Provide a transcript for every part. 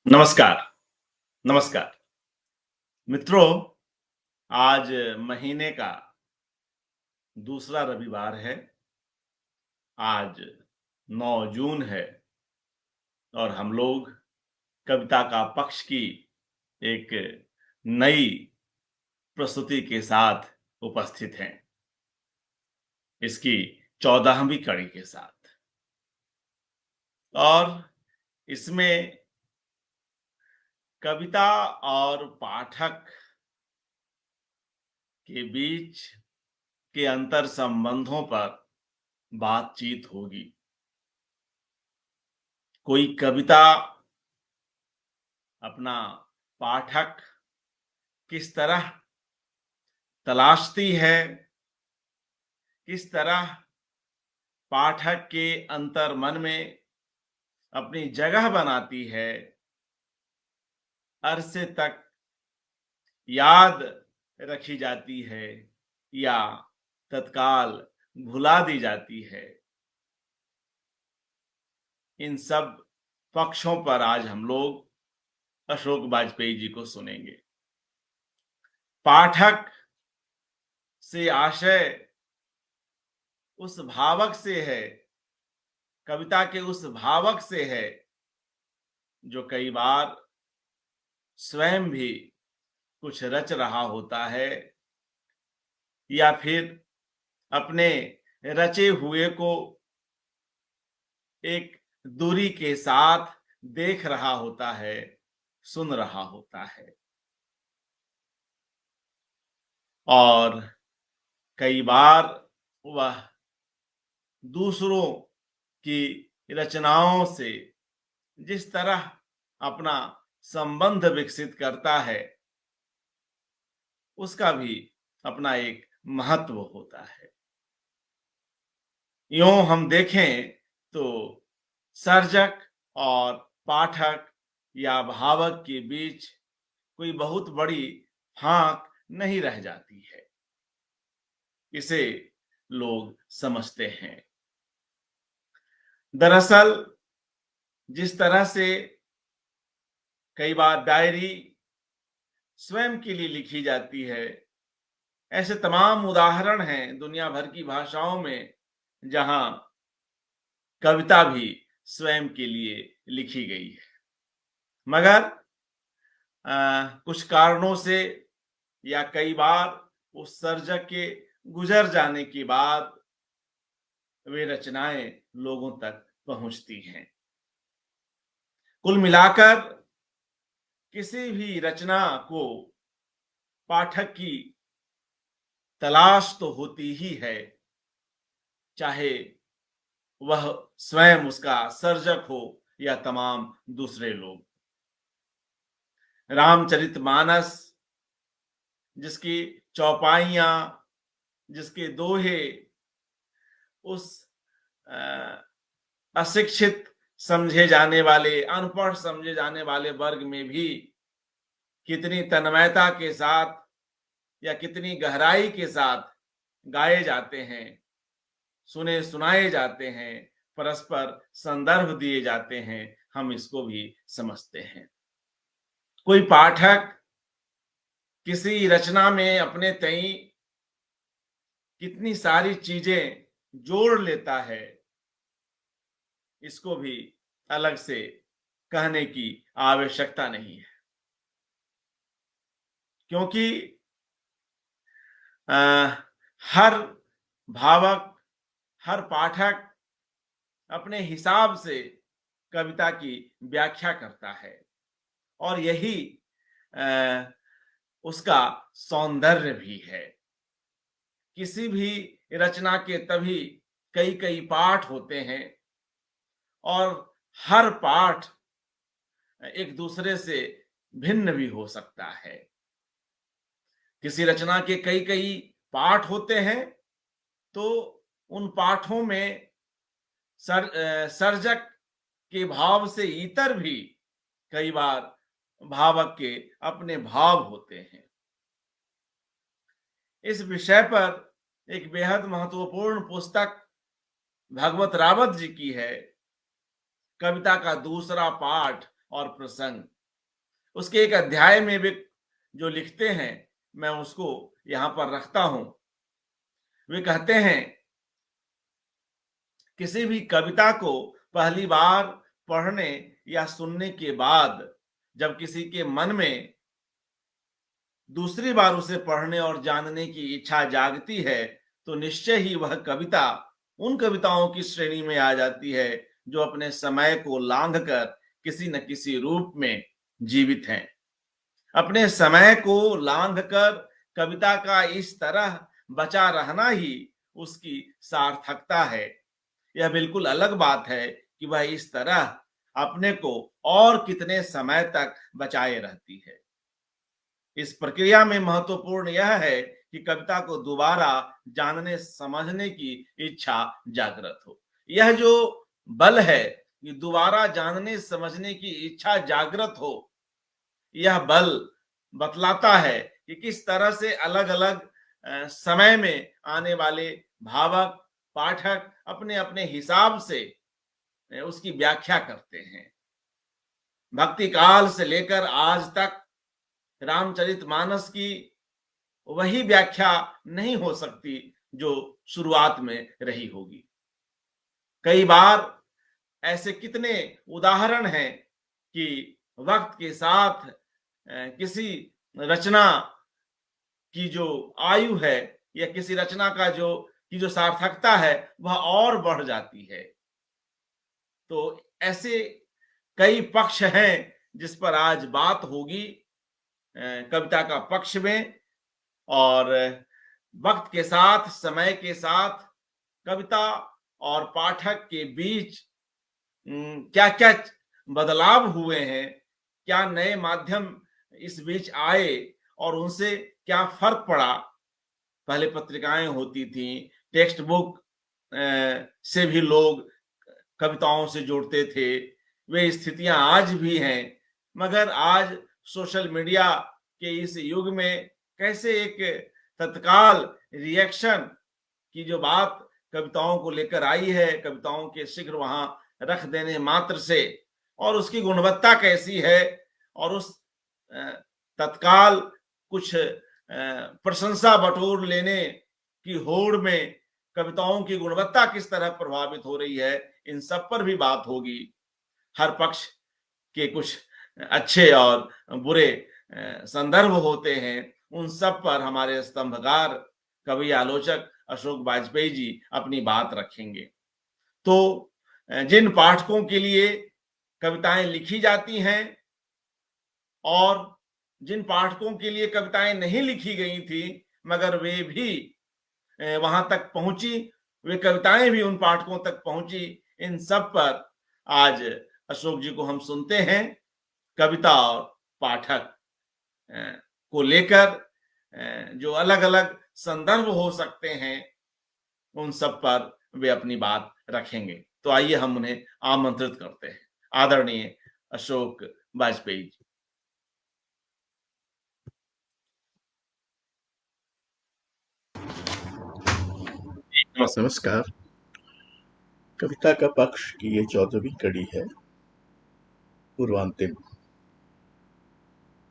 नमस्कार, नमस्कार। मित्रों, आज महीने का दूसरा रविवार है। आज 9 जून है और हम लोग कविता का पक्ष की एक नई प्रस्तुति के साथ उपस्थित हैं। इसकी 14वीं कड़ी के साथ। और इसमें कविता और पाठक के बीच के अंतर संबंधों पर बातचीत होगी। कोई कविता अपना पाठक किस तरह तलाशती है, किस तरह पाठक के अंतर मन में अपनी जगह बनाती है, अरसे तक याद रखी जाती है या तत्काल भुला दी जाती है। इन सब पक्षों पर आज हम लोग अशोक वाजपेयी जी को सुनेंगे। पाठक से आशय उस भावक से है, कविता के उस भावक से है जो कई बार स्वयं भी कुछ रच रहा होता है या फिर अपने रचे हुए को एक दूरी के साथ देख रहा होता है, सुन रहा होता है। और कई बार वह दूसरों की रचनाओं से जिस तरह अपना संबंध विकसित करता है, उसका भी अपना एक महत्व होता है। यूं हम देखें तो सर्जक और पाठक या भावक के बीच कोई बहुत बड़ी फाक नहीं रह जाती है। इसे लोग समझते हैं। दरअसल जिस तरह से कई बार डायरी स्वयं के लिए लिखी जाती है, ऐसे तमाम उदाहरण हैं दुनिया भर की भाषाओं में जहां कविता भी स्वयं के लिए लिखी गई है। मगर कुछ कारणों से या कई बार उस सर्जक के गुजर जाने के बाद वे रचनाएं लोगों तक पहुंचती हैं। कुल मिलाकर किसी भी रचना को पाठक की तलाश तो होती ही है, चाहे वह स्वयं उसका सर्जक हो या तमाम दूसरे लोग। रामचरितमानस, जिसकी चौपाइयां, जिसके दोहे उस अशिक्षित समझे जाने वाले, अनपढ़ समझे जाने वाले वर्ग में भी कितनी तन्मयता के साथ या कितनी गहराई के साथ गाए जाते हैं, सुने सुनाए जाते हैं, परस्पर संदर्भ दिए जाते हैं, हम इसको भी समझते हैं। कोई पाठक किसी रचना में अपने तई कितनी सारी चीजें जोड़ लेता है, इसको भी अलग से कहने की आवश्यकता नहीं है। क्योंकि हर भावक, हर पाठक अपने हिसाब से कविता की व्याख्या करता है और यही उसका सौंदर्य भी है। किसी भी रचना के तभी कई कई पाठ होते हैं और हर पाठ एक दूसरे से भिन्न भी हो सकता है। किसी रचना के कई कई पाठ होते हैं तो उन पाठों में सर्जक के भाव से इतर भी कई बार भावक के अपने भाव होते हैं। इस विषय पर एक बेहद महत्वपूर्ण पुस्तक भगवत रावत जी की है, कविता का दूसरा पाठ और प्रसंग। उसके एक अध्याय में वे जो लिखते हैं, मैं उसको यहां पर रखता हूं। वे कहते हैं, किसी भी कविता को पहली बार पढ़ने या सुनने के बाद जब किसी के मन में दूसरी बार उसे पढ़ने और जानने की इच्छा जागती है, तो निश्चय ही वह कविता उन कविताओं की श्रेणी में आ जाती है जो अपने समय को लांघ कर किसी न किसी रूप में जीवित हैं। अपने समय को लांघ कर कविता का इस तरह बचा रहना ही उसकी सार्थकता है। यह बिल्कुल अलग बात है कि वह इस तरह अपने को और कितने समय तक बचाए रहती है। इस प्रक्रिया में महत्वपूर्ण यह है कि कविता को दोबारा जानने समझने की इच्छा जागृत हो। यह जो बल है कि दोबारा जानने समझने की इच्छा जागृत हो, यह बल बतलाता है कि किस तरह से अलग अलग समय में आने वाले भावक पाठक अपने अपने हिसाब से उसकी व्याख्या करते हैं। भक्ति काल से लेकर आज तक रामचरितमानस की वही व्याख्या नहीं हो सकती जो शुरुआत में रही होगी। कई बार ऐसे कितने उदाहरण हैं कि वक्त के साथ किसी रचना की जो आयु है या किसी रचना का जो सार्थकता है वह और बढ़ जाती है। तो ऐसे कई पक्ष हैं जिस पर आज बात होगी कविता का पक्ष में। और वक्त के साथ, समय के साथ कविता और पाठक के बीच क्या क्या बदलाव हुए हैं, क्या नए माध्यम इस बीच आए और उनसे क्या फर्क पड़ा। पहले पत्रिकाएं होती थी, टेक्स्ट बुक से भी लोग कविताओं से जोड़ते थे। वे स्थितियां आज भी हैं, मगर आज सोशल मीडिया के इस युग में कैसे एक तत्काल रिएक्शन की जो बात कविताओं को लेकर आई है, कविताओं के शीघ्र वहां रख देने मात्र से, और उसकी गुणवत्ता कैसी है, और उस तत्काल कुछ प्रशंसा बटोर लेने की होड़ में कविताओं की गुणवत्ता किस तरह प्रभावित हो रही है, इन सब पर भी बात होगी। हर पक्ष के कुछ अच्छे और बुरे संदर्भ होते हैं, उन सब पर हमारे स्तंभकार कवि आलोचक अशोक वाजपेयी जी अपनी बात रखेंगे। तो जिन पाठकों के लिए कविताएं लिखी जाती हैं और जिन पाठकों के लिए कविताएं नहीं लिखी गई थी मगर वे भी वहां तक पहुंची, वे कविताएं भी उन पाठकों तक पहुंची, इन सब पर आज अशोक जी को हम सुनते हैं। कविता और पाठक को लेकर जो अलग अलग संदर्भ हो सकते हैं, उन सब पर वे अपनी बात रखेंगे। तो आइए हम उन्हें आमंत्रित करते हैं। आदरणीय अशोक वाजपेयी जी। नमस्कार। कविता का पक्ष की ये 14वीं कड़ी है, पूर्वांतिम।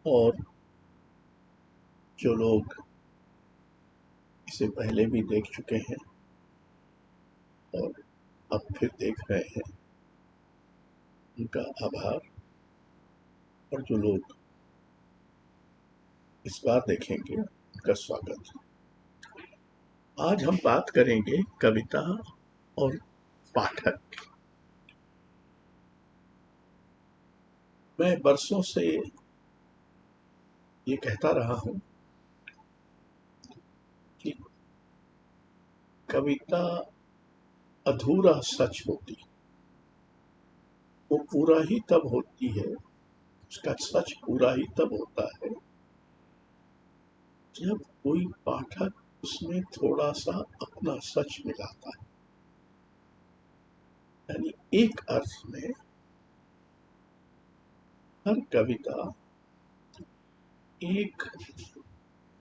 और जो लोग इसे पहले भी देख चुके हैं और अब फिर देख रहे हैं, उनका आभार। और जो लोग इस बार देखेंगे, उनका स्वागत। आज हम बात करेंगे कविता और पाठक। मैं बरसों से ये कहता रहा हूं कि कविता अधूरा सच होती, वो पूरा ही तब होती है, उसका सच पूरा ही तब होता है जब कोई पाठक उसमें थोड़ा सा अपना सच मिलाता है। यानी एक अर्थ में हर कविता एक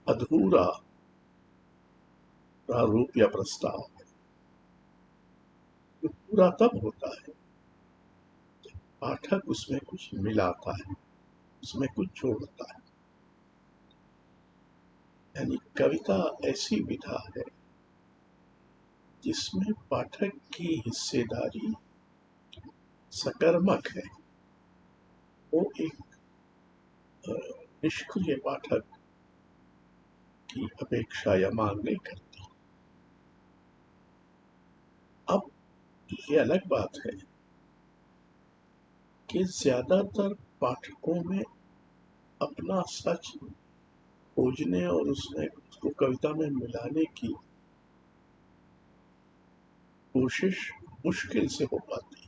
अधूरा प्रारूप या प्रस्ताव है, जो पूरा तब होता है जब पाठक उसमें कुछ मिलाता है, उसमें कुछ जोड़ता है। यानी कविता ऐसी विधा है जिसमें पाठक की हिस्सेदारी सकर्मक है। वो एक निष्क्रिय पाठक की अपेक्षा या मांग नहीं करती। अब ये अलग बात है कि ज्यादातर पाठकों में अपना सच खोजने और उसको कविता में मिलाने की कोशिश मुश्किल से हो पाती।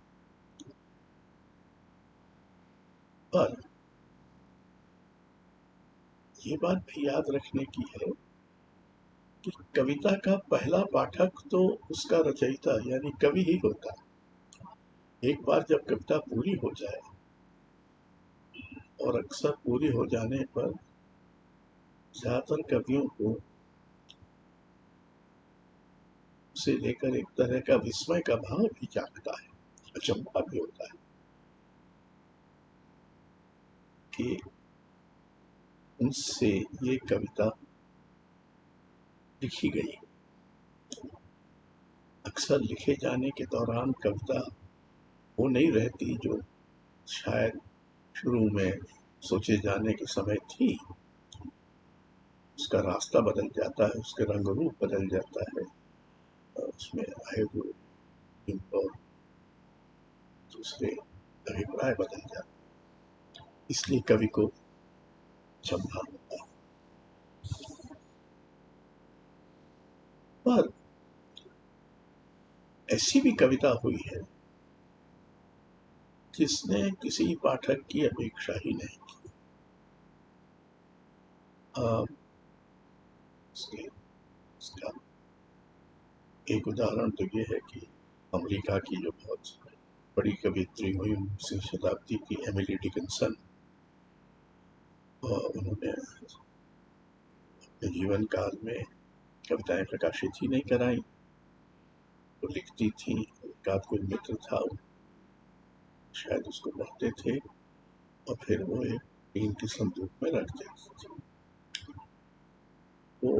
पर ये बात भी याद रखने की है कि कविता का पहला पाठक तो उसका रचयिता यानी कवि ही होता है। एक बार जब कविता पूरी हो जाए, और अक्सर पूरी हो जाने पर ज्यादातर कवियों को उसे लेकर एक तरह का विस्मय का भाव भी जागता है, अचंभा भी होता है कि उनसे ये कविता लिखी गई। अक्सर लिखे जाने के दौरान कविता वो नहीं रहती जो शायद शुरू में सोचे जाने के समय थी। उसका रास्ता बदल जाता है, उसके रंग रूप बदल जाता है, उसमें आए हुए और दूसरे अभिप्राय बदल जाते, इसलिए कवि को चंभा होता है। पर ऐसी भी कविता हुई है जिसने किसी पाठक की अपेक्षा ही नहीं की। इसका एक उदाहरण तो ये है कि अमेरिका की जो बहुत बड़ी कवियत्री हुई 19वीं शताब्दी की एमिली डिकिंसन, उन्होंने अपने जीवन काल में कविताएं प्रकाशित ही नहीं कराई। वो लिखती थी, एक आध कोई मित्र था, शायद उसको पढ़ते थे और फिर वो एक टीन के संदूक में रख देते थे। वो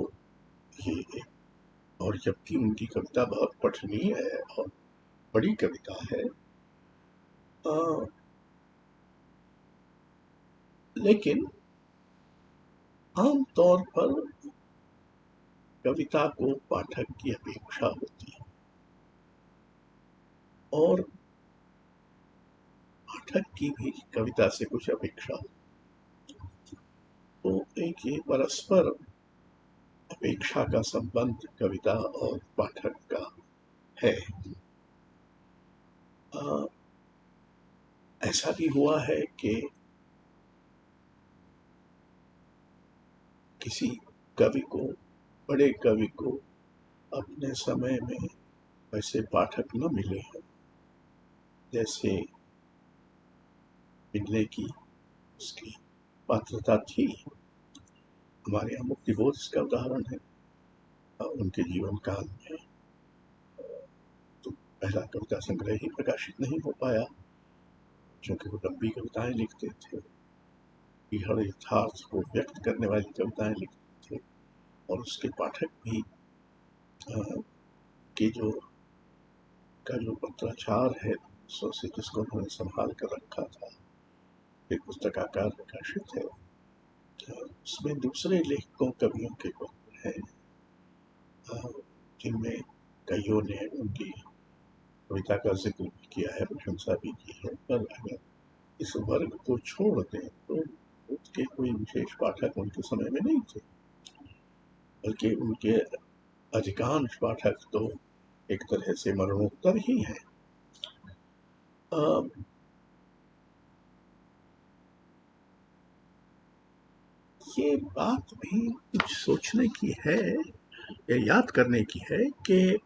ये और जबकि उनकी कविता बहुत पठनीय है और बड़ी कविता है, लेकिन आमतौर पर कविता को पाठक की अपेक्षा होती है और पाठक की भी कविता से कुछ अपेक्षा होती है। तो एक ये परस्पर अपेक्षा का संबंध कविता और पाठक का है। ऐसा भी हुआ है कि किसी कवि को, बड़े कवि को अपने समय में वैसे पाठक न मिले हैं जैसे मिलने की उसकी पात्रता थी। हमारे यहाँ मुक्तिबोध इसका उदाहरण है। उनके जीवन काल में तो पहला कविता संग्रह ही प्रकाशित नहीं हो पाया, क्योंकि वो लंबी कविताएं लिखते थे, हर यथार्थ को व्यक्त करने वाली कविताएं लिखते थे, और उसके पाठक भी के जो पत्राचार है से जिसको उन्होंने संभाल कर रखा था, एक पुस्तक आकार प्रकाशित है। उसमें दूसरे लेखकों कवियों के पत्र हैं जिनमें कईयों ने उनकी कविता का जिक्र भी किया है, प्रशंसा भी की है। पर अगर इस वर्ग को छोड़ दें तो उसके कोई विशेष पाठक उनके समय में नहीं थे, बल्कि उनके अधिकांश पाठक तो एक तरह से मरणोत्तर ही हैं। ये बात भी कुछ सोचने की है या याद करने की है कि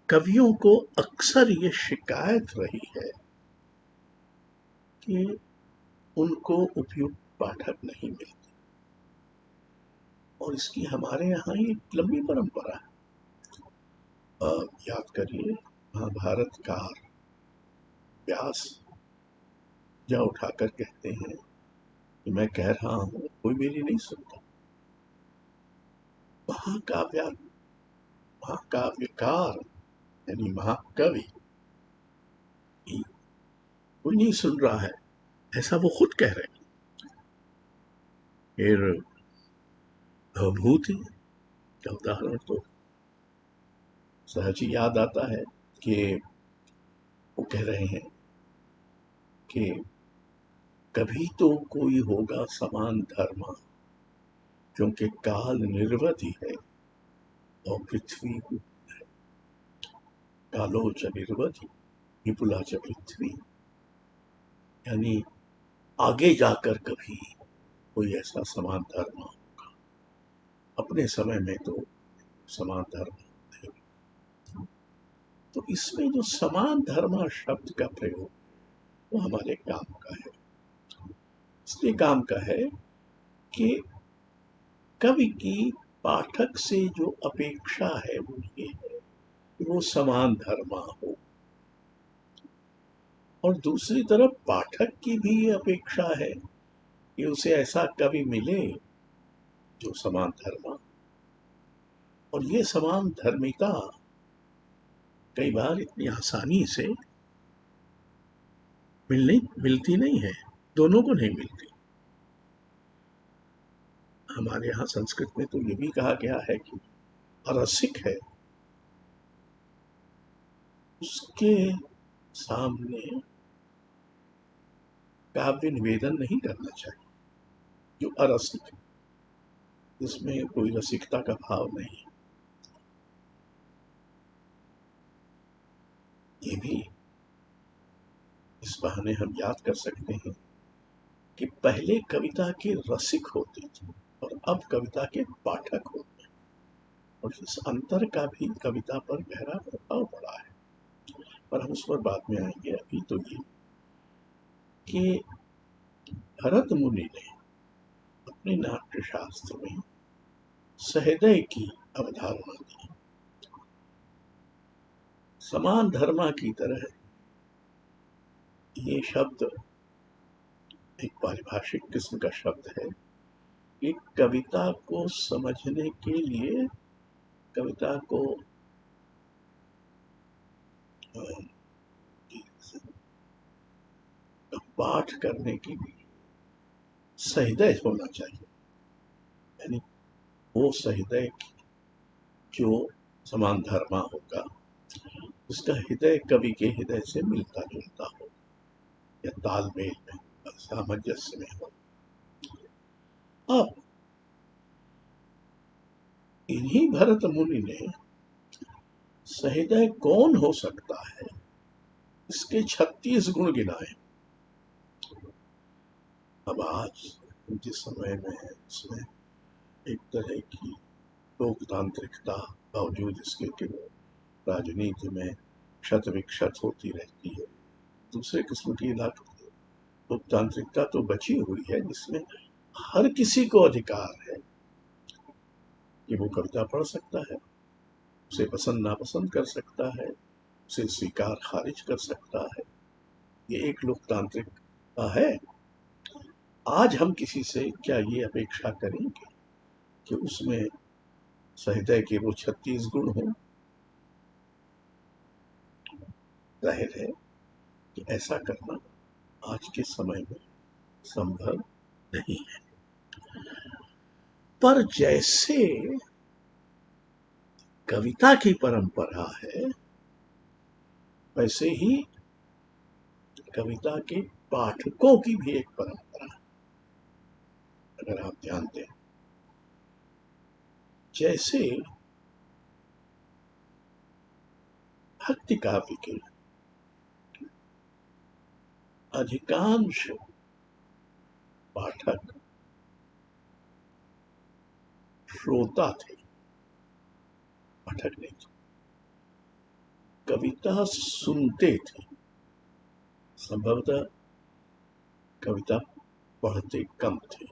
कवियों को अक्सर ये शिकायत रही है कि उनको उपयुक्त पाठक नहीं मिलते, और इसकी हमारे यहाँ एक लंबी परंपरा है। याद करिए महाभारतकार व्यास जा उठाकर कहते हैं कि मैं कह रहा हूं, कोई मेरी नहीं सुनता। महाकाव्यकार यानी महाकवि कोई नहीं सुन रहा है, ऐसा वो खुद कह रहे हैं। फिर भूति का उदाहरण तो सहज ही याद आता है कि वो कह रहे हैं कि कभी तो कोई होगा समान धर्मा, क्योंकि काल निर्वधि है और पृथ्वी कालो च निर्वधि विपुला च पृथ्वी। यानी आगे जाकर कभी कोई ऐसा समान धर्म होगा, अपने समय में तो समान धर्म थे। तो इसमें जो समान धर्म शब्द का प्रयोग वो हमारे काम का है। इसलिए काम का है कि कवि की पाठक से जो अपेक्षा है वो ये है कि वो समान धर्मा हो, और दूसरी तरफ पाठक की भी ये अपेक्षा है कि उसे ऐसा कवि मिले जो समान धर्मा। और ये समान धर्मिता कई बार इतनी आसानी से मिलती नहीं है, दोनों को नहीं मिलती। हमारे यहाँ संस्कृत में तो ये भी कहा गया है कि अरसिक है उसके सामने काव्य निवेदन नहीं करना चाहिए। जो अरसिक है इसमें कोई रसिकता का भाव नहीं। ये भी इस बहाने हम याद कर सकते हैं कि पहले कविता के रसिक होते थे और अब कविता के पाठक होते हैं, और इस अंतर का भी कविता पर गहरा प्रभाव पड़ा है। पर हम उस पर बाद में आएंगे। अभी तो ये कि भरत मुनि ने अपने नाट्य शास्त्र में सहृदय की अवधारणा दी। समान धर्मा की तरह ये शब्द एक पारिभाषिक किस्म का शब्द है। एक कविता को समझने के लिए, कविता को पाठ करने के लिए सहृदय होना चाहिए। यानी वो सहृदय जो समान धर्मा होगा उसका हृदय कवि के हृदय से मिलता जुलता हो या तालमेल में, सामंजस्य में हो। अब इन्हीं भरत मुनि ने सहृदय कौन हो सकता है इसके 36 गुण गिनाए। अब आज जिस समय में है उसमें एक तरह की लोकतांत्रिकता बावजूद इसके कि वो राजनीति में क्षत विक्षत होती रहती है, दूसरे किस्म की लोकतांत्रिकता तो बची हुई है जिसमें हर किसी को अधिकार है कि वो कविता पढ़ सकता है, उसे पसंद नापसंद कर सकता है, उसे स्वीकार खारिज कर सकता है। ये एक लोकतांत्रिकता है। आज हम किसी से क्या ये अपेक्षा करेंगे कि उसमें सहृदय के वो 36 गुण हों? जाहिर है कि ऐसा करना आज के समय में संभव नहीं है। पर जैसे कविता की परंपरा है वैसे ही कविता के पाठकों की भी एक परंपरा है। अगर आप ध्यान दें, जैसे भक्ति काव्य के अधिकांश पाठक श्रोता थे, पाठक नहीं थे, कविता सुनते थे, संभवतः कविता पढ़ते कम थे।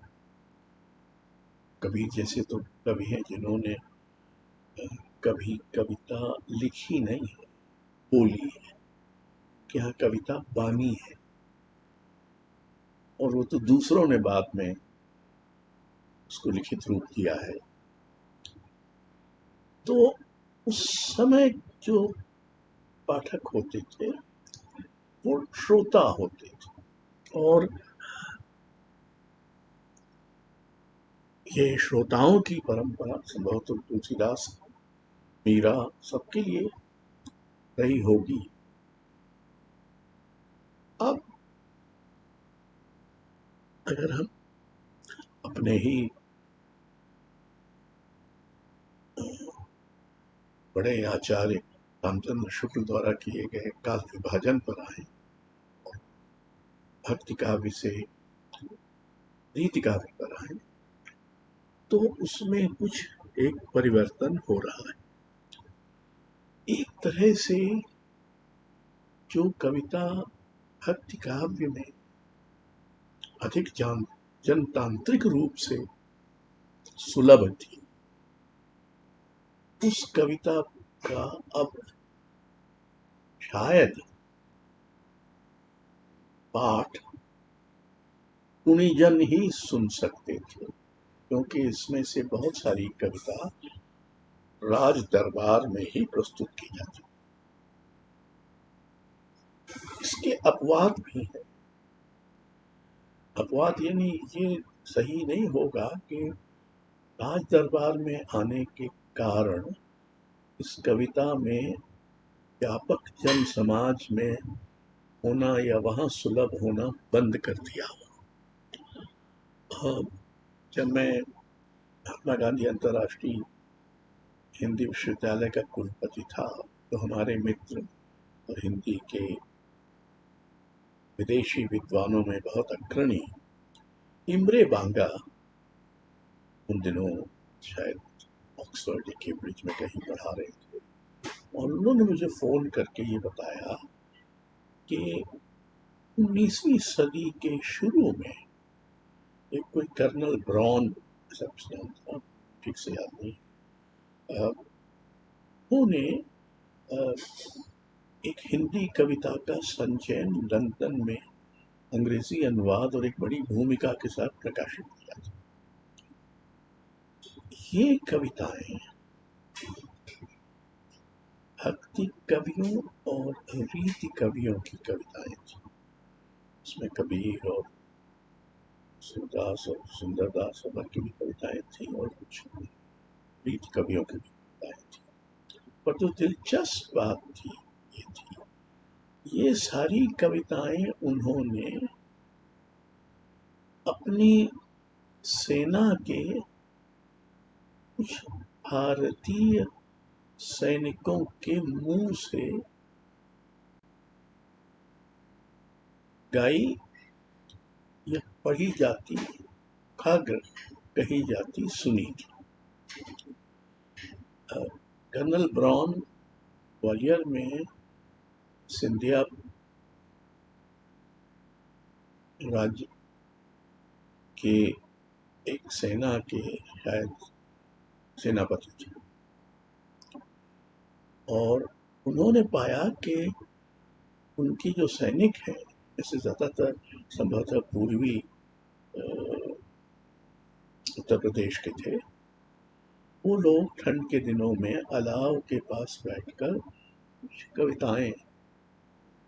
कबीर जैसे तो कवि हैं जिन्होंने कभी कविता लिखी नहीं है, बोली है कि हाँ कविता बानी है। और वो तो दूसरों ने बाद में उसको लिखित रूप दिया है। तो उस समय जो पाठक होते थे वो श्रोता होते थे, और ये श्रोताओं की परंपरा संभवतः तुलसीदास, मीरा, सबके लिए रही होगी। अब अगर हम अपने ही बड़े आचार्य रामचंद्र शुक्ल द्वारा किए गए काल विभाजन पर आए, भक्ति काव्य से रीति काव्य पर आए, तो उसमें कुछ एक परिवर्तन हो रहा है। एक तरह से जो कविता भक्ति काव्य में अधिक जनतांत्रिक रूप से सुलभ थी, उस कविता का अब शायद पाठ गुणीजन ही सुन सकते थे, क्योंकि इसमें से बहुत सारी कविता राज दरबार में ही प्रस्तुत की जाती। इसके अपवाद भी है। अपवाद यानी ये सही नहीं होगा कि राज दरबार में आने के कारण इस कविता में व्यापक जन समाज में होना या वहां सुलभ होना बंद कर दिया। जब मैं महात्मा गांधी अंतर्राष्ट्रीय हिंदी विश्वविद्यालय का कुलपति था, तो हमारे मित्र और हिंदी के विदेशी विद्वानों में बहुत अग्रणी इमरे बांगा, उन दिनों शायद ऑक्सफोर्ड या कैम्ब्रिज में कहीं पढ़ा रहे थे, और उन्होंने मुझे फोन करके ये बताया कि 19वीं सदी के शुरू में एक कोई कर्नल ब्राउन, ऐसा कुछ नाम था, ठीक से याद नहीं, उन्होंने एक हिंदी कविता का संचयन लंदन में अंग्रेजी अनुवाद और एक बड़ी भूमिका के साथ प्रकाशित किया था। ये कविताएं भक्ति कवियों और रीति कवियों की कविताएं थी। इसमें कबीर और सूरदास और सुंदरदास और बाकी भी कविताएं थी, और कुछ रीति कवियों की भी कविताएं थी। पर जो दिलचस्प बात थी ये थी, ये सारी कविताएं उन्होंने अपनी सेना के कुछ भारतीय सैनिकों के मुंह से गाई या पढ़ी जाती, खागर कही जाती सुनी थी। कर्नल ब्राउन ग्वालियर में सिंधिया राज्य के एक सेना के शायद सेनापति थे, और उन्होंने पाया कि उनकी जो सैनिक हैं, इससे ज्यादातर संभवतः पूर्वी उत्तर प्रदेश के थे, वो लोग ठंड के दिनों में अलाव के पास बैठकर कविताएं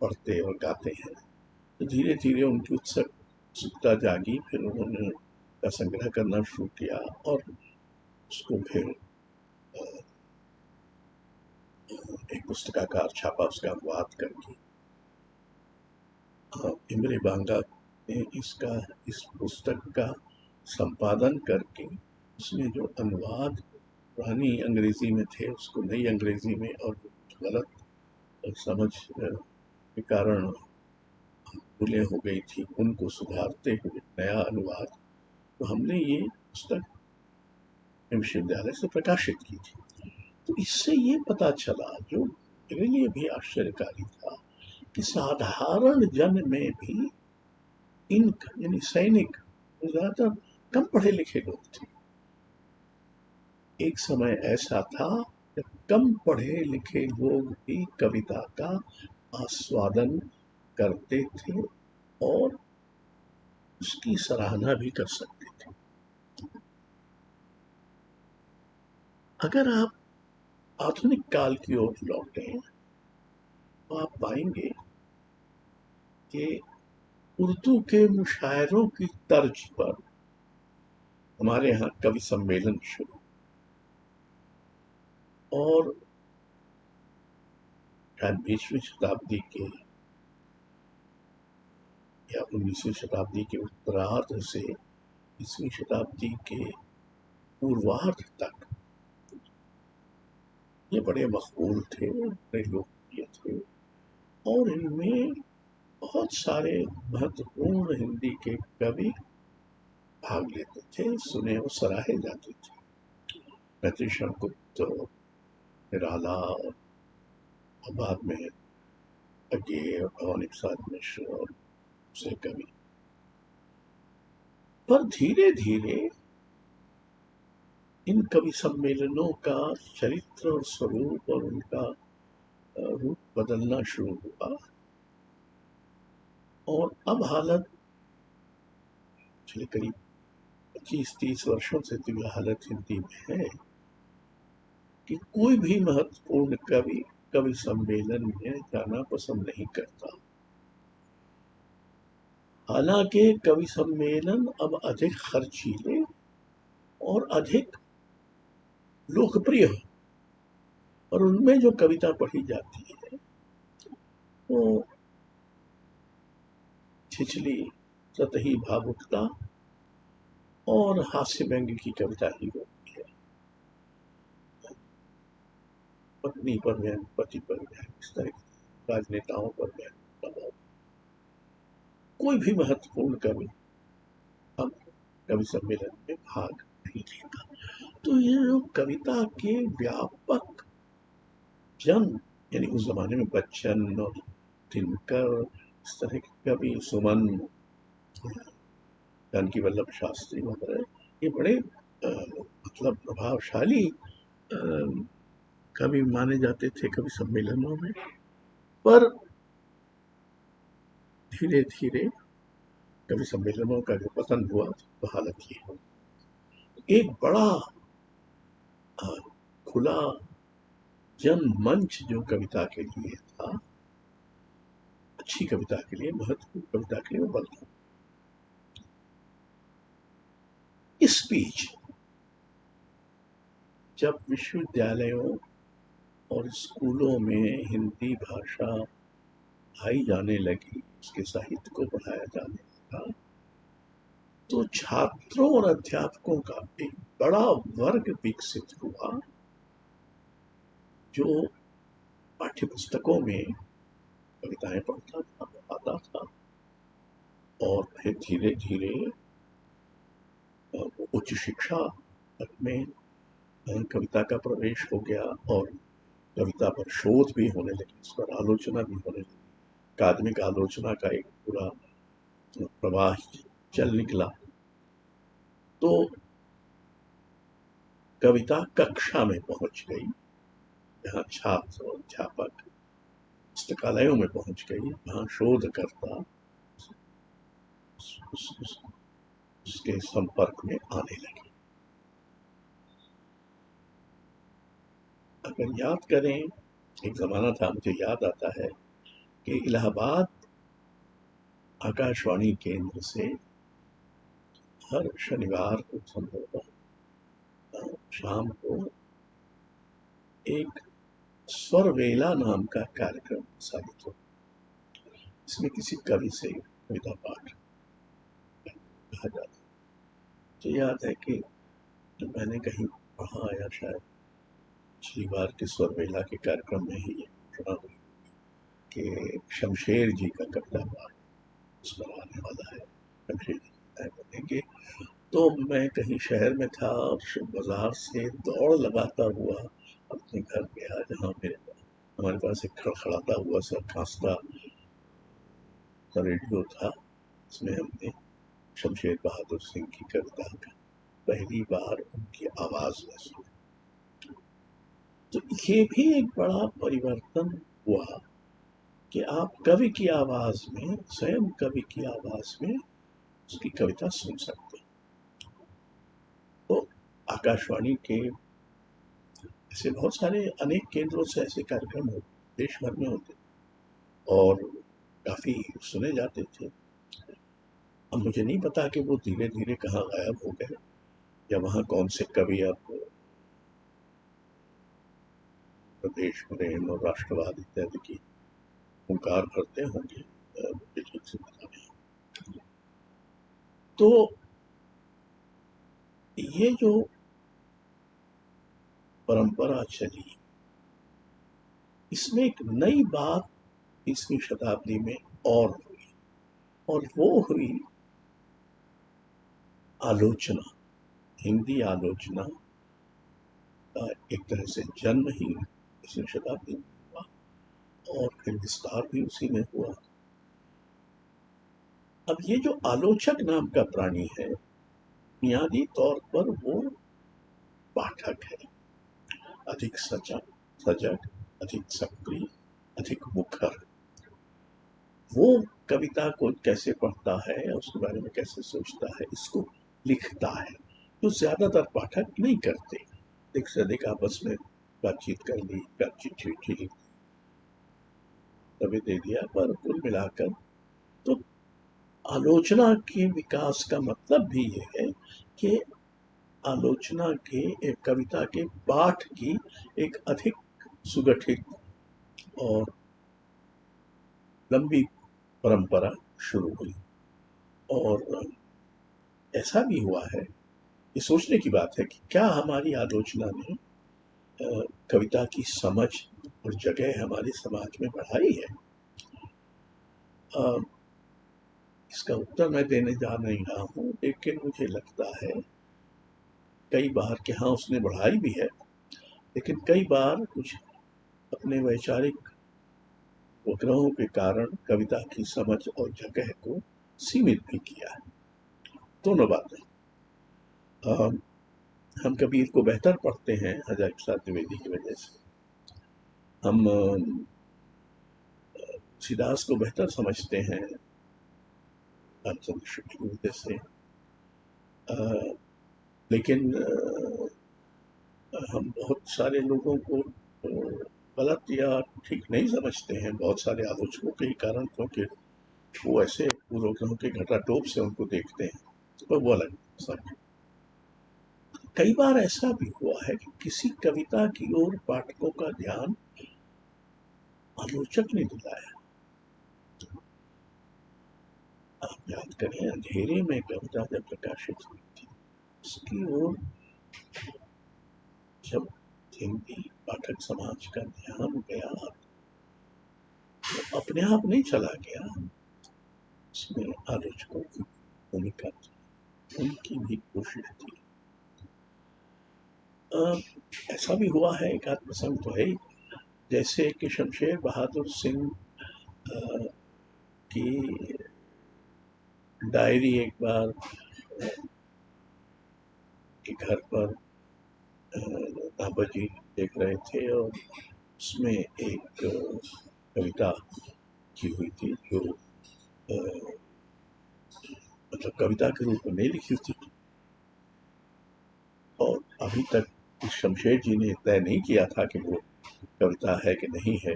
पढ़ते और गाते हैं। तो धीरे धीरे उनकी उत्सुकता जागी, फिर उन्होंने का संग्रह करना शुरू किया, और उसको फिर एक पुस्तकाकार छापा, उसका अनुवाद करके इमरे बांगा ने इस पुस्तक का संपादन करके उसमें जो अनुवाद पुरानी अंग्रेजी में थे उसको नई अंग्रेजी में, और गलत समझ के कारण भूलें हो गई थी उनको सुधारते हुए नया अनुवाद, तो हमने ये पुस्तक विश्वविद्यालय से प्रकाशित की थी। तो इससे ये पता चला, जो मेरे लिए भी आश्चर्यकारी था, कि साधारण जन में भी यानी सैनिक ज्यादातर कम पढ़े लिखे लोग थे। एक समय ऐसा था जब कम पढ़े लिखे लोग भी कविता का आस्वादन करते थे, और उसकी सराहना भी कर सकते थे। अगर आप आधुनिक काल की ओर लौटें तो आप पाएंगे कि उर्दू के मुशायरों की तर्ज पर हमारे यहाँ कवि सम्मेलन शुरू, और शायद 20वीं शताब्दी के या 19वीं शताब्दी के उत्तरार्ध से 20वीं शताब्दी के पूर्वार्ध तक ये बड़े मकबूल थे, बड़े लोकप्रिय थे, और इनमें बहुत सारे महत्वपूर्ण हिंदी के कवि भाग लेते थे, सुने और सराहे जाते थे। रतिशरण गुप्त, निराला, और बाद में अज्ञेय, भवानी प्रसाद मिश्र और दूसरे कवि। पर धीरे धीरे इन कवि सम्मेलनों का चरित्र और स्वरूप और उनका रूप बदलना शुरू हुआ, और अब हालत पिछले करीब 25-30 वर्षों से तो यह हालत हिंदी में है कि कोई भी महत्वपूर्ण कवि कवि सम्मेलन में जाना पसंद नहीं करता। हालांकि कवि सम्मेलन अब अधिक खर्चीले और अधिक लोकप्रिय हो, और उनमें जो कविता पढ़ी जाती है वो छिछली, सतही भावुकता और हास्य व्यंग्य की कविता ही होती है। पत्नी पर व्यंग्य, पति पर व्यंग्य, इस तरह की राजनेताओं पर व्यंग्य। कोई भी महत्वपूर्ण कवि अब कवि सम्मेलन में भाग नहीं लेता। तो ये जो कविता के व्यापक जन, यानी उस जमाने में बच्चन और दिनकर, इस तरह के कवि, सुमन, जानकी वल्लभ शास्त्री वगैरह, ये बड़े मतलब प्रभावशाली कवि माने जाते थे कवि सम्मेलनों में। पर धीरे धीरे कवि सम्मेलनों का जो पतन हुआ तो हालत ये हो, एक बड़ा खुला जन मंच जो कविता के लिए था, अच्छी कविता के लिए, महत्वपूर्ण कविता के लिए, वो बंद हो। इस बीच जब विश्वविद्यालयों और स्कूलों में हिंदी भाषा पढ़ाई जाने लगी, उसके साहित्य को पढ़ाया जाने लगा, तो छात्रों और अध्यापकों का एक बड़ा वर्ग विकसित हुआ जो पाठ्य पुस्तकों में कविताएं पढ़ता था, पढ़ाता था, और फिर धीरे धीरे उच्च शिक्षा में कविता का प्रवेश हो गया, और कविता पर शोध भी होने लगी, उस पर आलोचना भी होने लगी, अकादमिक आलोचना का एक पूरा प्रवाह चल निकला। तो कविता कक्षा में पहुंच गई, जहाँ छात्र और अध्यापक पुस्तकालयों में पहुंच गई, जहाँ शोधकर्ता उसके संपर्क में आने लगे। अगर याद करें, एक जमाना था, मुझे याद आता है कि इलाहाबाद आकाशवाणी केंद्र से हर शनिवार को संभवतः शाम को एक स्वरवेला नाम का कार्यक्रम प्रसारित हो, इसमें किसी कवि से कविता पाठ कहा जाता। मुझे याद है कि जब मैंने कहीं पढ़ा, या शायद पिछली बार के स्वरवेला के कार्यक्रम में ही सुना हुई कि शमशेर जी का कविता पाठ उस पर आने वाला है, शमशेर जी बनेंगे। तो मैं कहीं शहर में था और बाजार से दौड़ लगाता हुआ अपने घर गया, जहाँ हमारे पास एक खड़खड़ाता हुआ सा खांसता रेडियो था। उसमें हमने शमशेर बहादुर सिंह की कविता का पहली बार उनकी आवाज में सुनी। तो ये भी एक बड़ा परिवर्तन हुआ कि आप कवि की आवाज में, स्वयं कवि की आवाज में उसकी कविता सुन सकते हैं। तो आकाशवाणी के ऐसे बहुत सारे अनेक केंद्रों से ऐसे कार्यक्रम देश भर में होते और काफी सुने जाते थे। अब मुझे नहीं पता कि वो धीरे धीरे कहाँ गायब हो गए या वहाँ कौन से कवि अब प्रदेश प्रेम और राष्ट्रवाद इत्यादि की हुंकार भरते होंगे, मुझे ठीक से पता नहीं। तो ये जो परंपरा चली, इसमें एक नई बात 20वीं शताब्दी में और हुई, और वो हुई आलोचना। हिंदी आलोचना का एक तरह से जन्म ही 20वीं शताब्दी में हुआ और फिर विस्तार भी उसी में हुआ। अब ये जो आलोचक नाम का प्राणी है, बुनियादी तौर पर वो पाठक है, अधिक सजग, अधिक सक्रिय, अधिक मुखर। वो कविता को कैसे पढ़ता है, उसके बारे में कैसे सोचता है, इसको लिखता है, तो ज्यादातर पाठक नहीं करते। अधिक से अधिक आपस में बातचीत कर ली, चिट्ठी लिख दी, तभी दे दिया। पर कुल मिलाकर तो आलोचना के विकास का मतलब भी ये है कि आलोचना के एक कविता के पाठ की एक अधिक सुगठित और लंबी परंपरा शुरू हुई। और ऐसा भी हुआ है, ये सोचने की बात है कि क्या हमारी आलोचना ने कविता की समझ और जगह हमारे समाज में बढ़ाई है। इसका उत्तर मैं देने जा नहीं रहा हूँ, लेकिन मुझे लगता है कई बार कि हाँ उसने बढ़ाई भी है, लेकिन कई बार कुछ अपने वैचारिक उपग्रहों के कारण कविता की समझ और जगह को सीमित भी किया है। दोनों बातें। हम कबीर को बेहतर पढ़ते हैं हज़ार प्रसाद द्विवेदी की वजह से, हम तुलसीदास को बेहतर समझते हैं रामचंद्र शुक्ल की वजह से, लेकिन हम बहुत सारे लोगों को गलत या ठीक नहीं समझते हैं, बहुत सारे आलोचकों के ही कारण, क्योंकि वो ऐसे पूर्वग्रहों के घटाटोप से उनको देखते हैं, तो वो अलग सब। कई बार ऐसा भी हुआ है कि किसी कविता की ओर पाठकों का ध्यान आलोचक ने दिलाया। आप याद करें, अंधेरे में कविता जब प्रकाशित हुई थी, उसकी ओर जब हिंदी पाठक समाज का ध्यान गया, तो अपने आप नहीं चला गया, उसमें आलोचकों की भूमिका थी, उनकी भी कोशिश थी। ऐसा भी हुआ है, एक आध प्रसंग तो है, जैसे कि शमशेर बहादुर सिंह की डायरी एक बार के घर पर बाबा जी देख रहे थे, और उसमें एक कविता की हुई थी जो मतलब कविता के रूप में नहीं लिखी थी, और अभी तक शमशेर जी ने तय नहीं किया था कि वो कविता है कि नहीं है,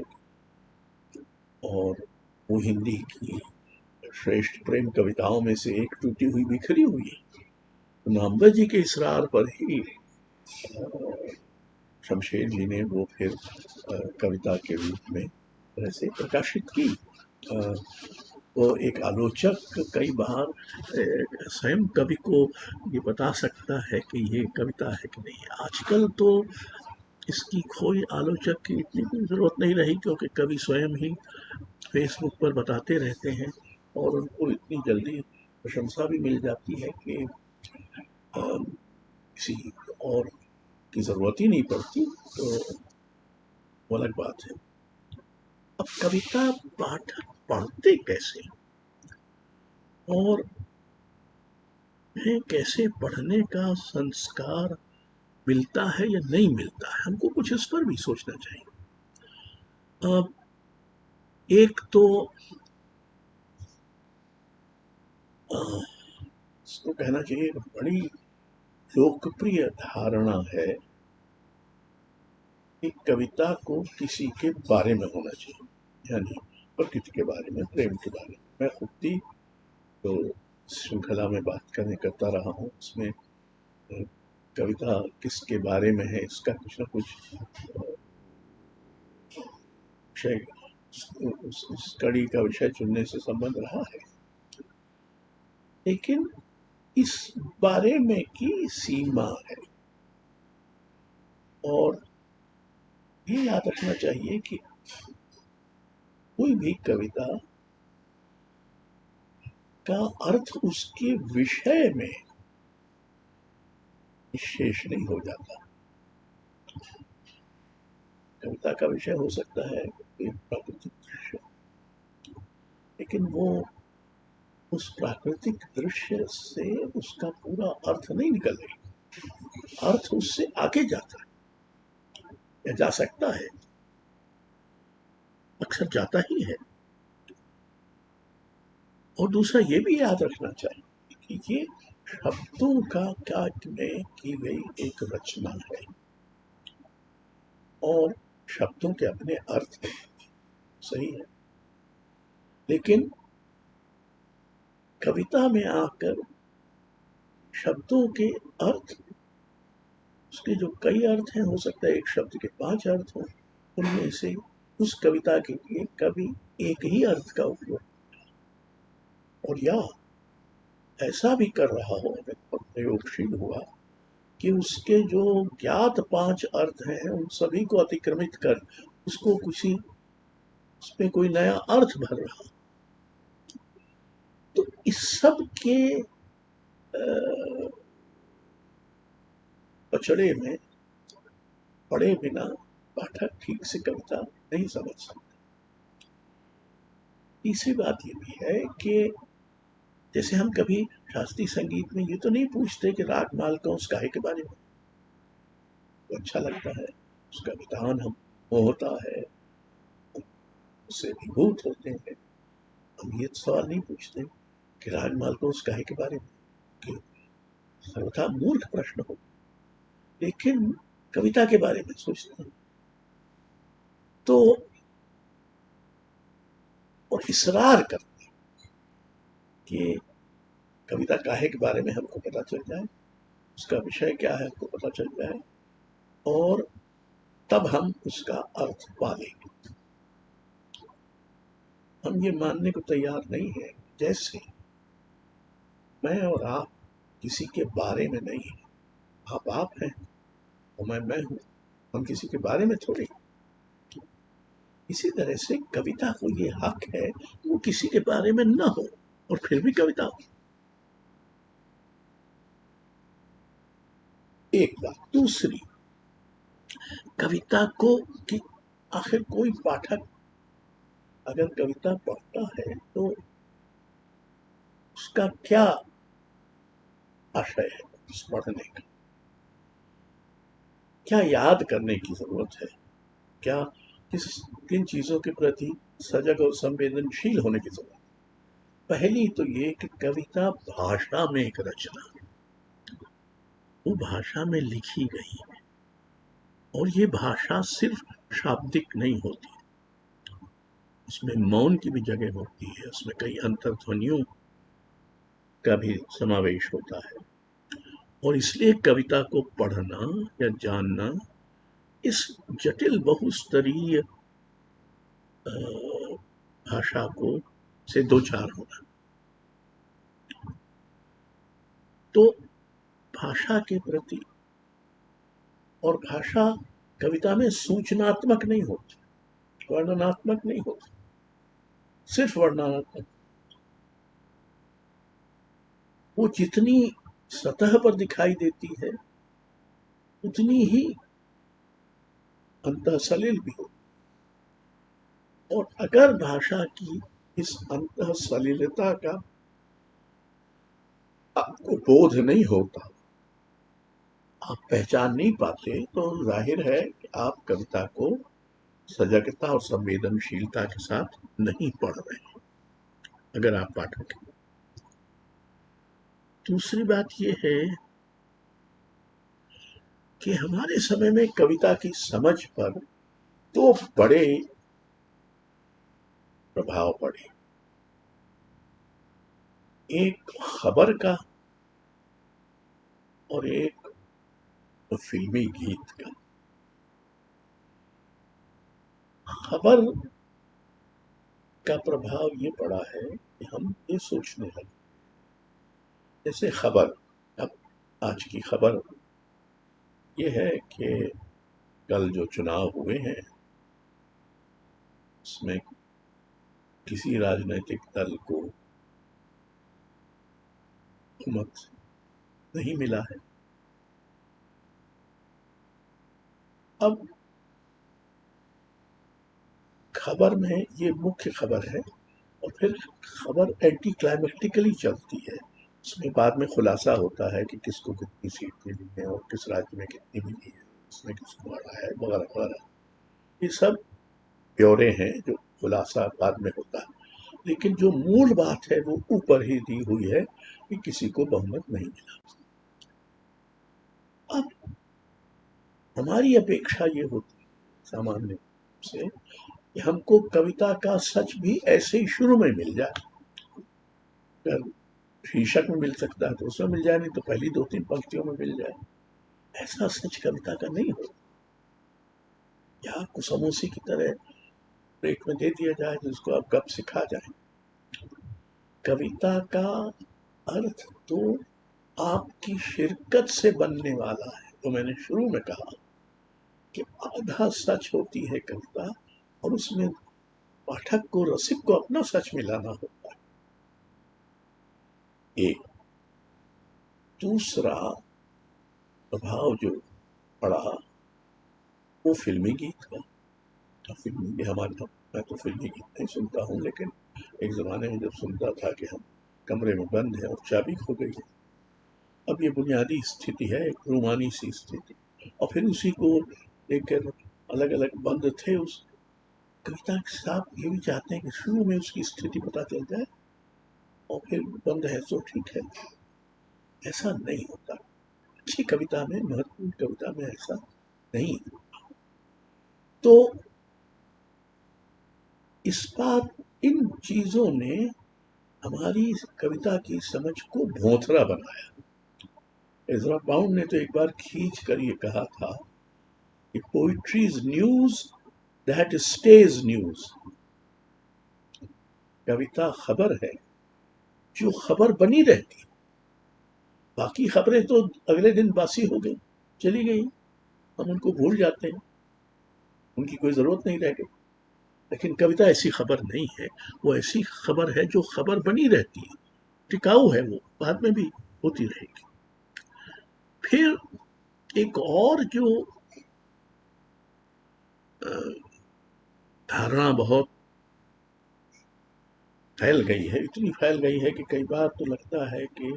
और वो हिंदी की श्रेष्ठ प्रेम कविताओं में से एक टूटी हुई बिखरी हुई है। तो नामदा जी के इसरार पर ही शमशेर जी ने वो फिर कविता के रूप में ऐसे प्रकाशित की। वो एक आलोचक कई बार स्वयं कवि को ये बता सकता है कि ये कविता है कि नहीं। आजकल तो इसकी कोई आलोचक की इतनी जरूरत नहीं रही, क्योंकि कवि स्वयं ही फेसबुक पर बताते रहते हैं और उनको इतनी जल्दी प्रशंसा भी मिल जाती है कि किसी और की जरूरत ही नहीं पड़ती, तो वो अलग बात है। अब कविता पाठक पढ़ते कैसे, और कैसे पढ़ने का संस्कार मिलता है या नहीं मिलता है, हमको कुछ इस पर भी सोचना चाहिए। अब एक तो इसको कहना चाहिए एक बड़ी लोकप्रिय धारणा है कि कविता को किसी के बारे में होना चाहिए, यानी प्रकृति के बारे में, प्रेम के बारे में। मैं खुद ही तो श्रृंखला में बात करता रहा हूँ, उसमें कविता किसके बारे में है इसका कुछ ना कुछ विषय, उस कड़ी का विषय चुनने से संबंध रहा है। लेकिन इस बारे में की सीमा है, और ये याद रखना चाहिए कि कोई भी कविता का अर्थ उसके विषय में निश्चेष नहीं हो जाता। कविता का विषय हो सकता है एक प्राकृतिक दृश्य, लेकिन वो उस प्राकृतिक दृश्य से उसका पूरा अर्थ नहीं निकल रही, अर्थ उससे आगे जाता है या जा सकता है, अक्सर जाता ही है। और दूसरा ये भी याद रखना चाहिए कि ये शब्दों का काव्य में की गई एक रचना है, और शब्दों के अपने अर्थ हैं, सही है, लेकिन कविता में आकर शब्दों के अर्थ, उसके जो कई अर्थ हैं, हो सकता है एक शब्द के 5 अर्थ हों, उनमें से उस कविता के लिए कभी एक ही अर्थ का उपयोग, और या ऐसा भी कर रहा हो, प्रयोगशील हुआ कि उसके जो ज्ञात 5 अर्थ हैं उन सभी को अतिक्रमित कर उसको किसी, उसमें कोई नया अर्थ भर रहा। तो इस सब के पचड़े में पड़े बिना पाठक ठीक से कविता नहीं समझ सकता। तीसरी बात ये भी है कि जैसे हम कभी शास्त्रीय संगीत में ये तो नहीं पूछते कि राग मालकंस काहे के बारे में, तो अच्छा लगता है, उसका विधान हम होता है, उससे विभूत होते हैं। हम ये सवाल नहीं पूछते कि राग मालकंस काहे के बारे में, कि सर्वथा मूर्ख प्रश्न हो, लेकिन कविता के बारे में सोचते हैं। तो और इसरार करते हैं कि कविता काहे के बारे में हमको पता चल जाए, उसका विषय क्या है हमको पता चल जाए, और तब हम उसका अर्थ पालेंगे। हम ये मानने को तैयार नहीं है जैसे मैं और आप किसी के बारे में नहीं है, आप हैं और मैं हूं, हम किसी के बारे में थोड़ी। इसी तरह से कविता को ये हक है कि वो किसी के बारे में न हो और फिर भी कविता हो। एक बात। दूसरी, कविता को कि आखिर कोई पाठक अगर कविता पढ़ता है तो उसका क्या आशय है उस पढ़ने का, क्या याद करने की जरूरत है, क्या किन चीजों के प्रति सजग और संवेदनशील होने की जरूरत है। पहली तो ये कि कविता भाषा में एक रचना है, वो भाषा में लिखी गई है, और ये भाषा सिर्फ शाब्दिक नहीं होती, उसमें मौन की भी जगह होती है, उसमें कई अंतर्ध्वनियों का भी समावेश होता है। और इसलिए कविता को पढ़ना या जानना इस जटिल बहुस्तरीय भाषा को से दो चार होना। तो भाषा के प्रति, और भाषा कविता में सूचनात्मक नहीं होती, वर्णनात्मक नहीं होती, सिर्फ वर्णनात्मक। वो जितनी सतह पर दिखाई देती है उतनी ही अंतःसलिल भी होती, और अगर भाषा की इस अंतःसलिलता का आपको बोध नहीं होता, आप पहचान नहीं पाते, तो जाहिर है कि आप कविता को सजगता और संवेदनशीलता के साथ नहीं पढ़ रहे हैं, अगर आप पाठक हैं। दूसरी बात ये है कि हमारे समय में कविता की समझ पर दो बड़े प्रभाव पड़े। एक खबर का और एक फिल्मी गीत का। खबर का प्रभाव ये पड़ा है कि हम ये सोचने लगे, जैसे खबर, अब आज की खबर ये है कि कल जो चुनाव हुए हैं उसमें किसी राजनीतिक दल को बहुमत नहीं मिला है। अब खबर में ये मुख्य खबर है और फिर खबर एंटी क्लाइमेटिकली चलती है। उसमें बाद में खुलासा होता है कि किसको कितनी सीट मिली है और किस राज्य में कितनी मिली है, उसमें किसको हारा है, वगैरह वगैरह। ये सब ब्यौरे हैं जो खुलासा बाद में होता है, लेकिन जो मूल बात है वो ऊपर ही दी हुई है कि किसी को बहुमत नहीं मिला। अब हमारी अपेक्षा ये होती है सामान्य रूप से कि हमको कविता का सच भी ऐसे ही शुरू में मिल जाए। अगर शीर्षक में मिल सकता है तो उसमें मिल जाए, नहीं तो पहली दो तीन पंक्तियों में मिल जाए। ऐसा सच कविता का नहीं होता। या कुसमोसी की तरह प्लेट में दे दिया जाए जिसको आप गप सिखा जाए। कविता का अर्थ तो आपकी शिरकत से बनने वाला है। तो मैंने शुरू में कहा कि आधा सच होती है कविता और उसमें पाठक को, रसिक को अपना सच मिलाना होता है। एक दूसरा प्रभाव जो पड़ा वो फिल्मी गीत का। फिल्मी हमारे, मैं तो फिल्मी गीत नहीं सुनता हूँ, लेकिन एक जमाने में जब सुनता था कि हम कमरे में बंद है और चाबी खो गई है। अब ये बुनियादी स्थिति है, एक रूमानी सी स्थिति, और फिर उसी को लेकर अलग अलग बंद थे। उस कविता के साथ ये भी चाहते हैं कि शुरू में उसकी स्थिति पता चल जाए और फिर बंद है तो ठीक है। ऐसा नहीं होता। अच्छी कविता में, महत्वपूर्ण कविता में ऐसा नहीं। तो इस बात, इन चीजों ने हमारी कविता की समझ को भोंथरा बनाया। एज़रा पाउंड ने तो एक बार खींच कर ये कहा था कि poetry is news that stays news. कविता खबर है जो खबर बनी रहती। बाकी खबरें तो अगले दिन बासी हो गई, चली गई, हम उनको भूल जाते हैं, उनकी कोई जरूरत नहीं रह गई। लेकिन कविता ऐसी खबर नहीं है। वो ऐसी खबर है जो खबर बनी रहती है, टिकाऊ है, वो बाद में भी होती रहेगी। फिर एक और जो धारणा बहुत फैल गई है, इतनी फैल गई है कि कई बार तो लगता है कि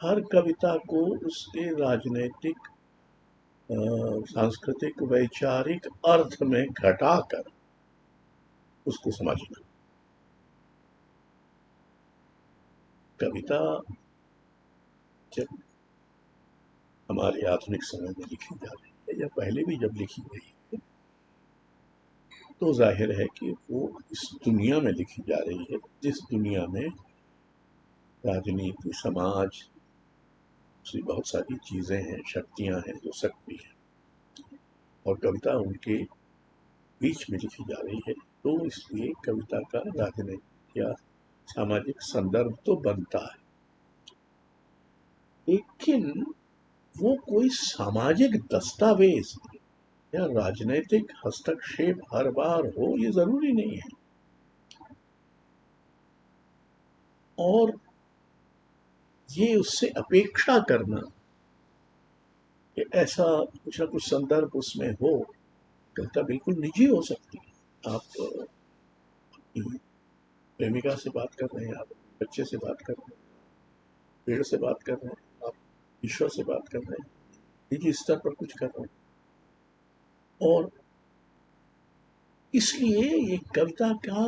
हर कविता को उसके राजनीतिक, सांस्कृतिक, वैचारिक अर्थ में घटाकर उसको समझना। कविता जब हमारे आधुनिक समय में लिखी जा रही है या पहले भी जब लिखी गई है, तो जाहिर है कि वो इस दुनिया में लिखी जा रही है जिस दुनिया में राजनीति, समाज से बहुत सारी चीजें हैं, शक्तियां हैं जो सक्रिय हैं, और कविता उनके बीच में लिखी जा रही है। तो इसलिए कविता का राजनीतिक या सामाजिक संदर्भ तो बनता है, लेकिन वो कोई सामाजिक दस्तावेज या राजनीतिक हस्तक्षेप हर बार हो ये जरूरी नहीं है। और ये उससे अपेक्षा करना कि ऐसा कुछ ना कुछ संदर्भ उसमें हो, कविता बिल्कुल निजी हो सकती है। आप प्रेमिका से बात कर रहे हैं, आप बच्चे से बात कर रहे हैं, पेड़ से बात कर रहे हैं, आप ईश्वर से बात कर रहे हैं, निजी स्तर पर कुछ कर रहे हैं। और इसलिए ये कविता का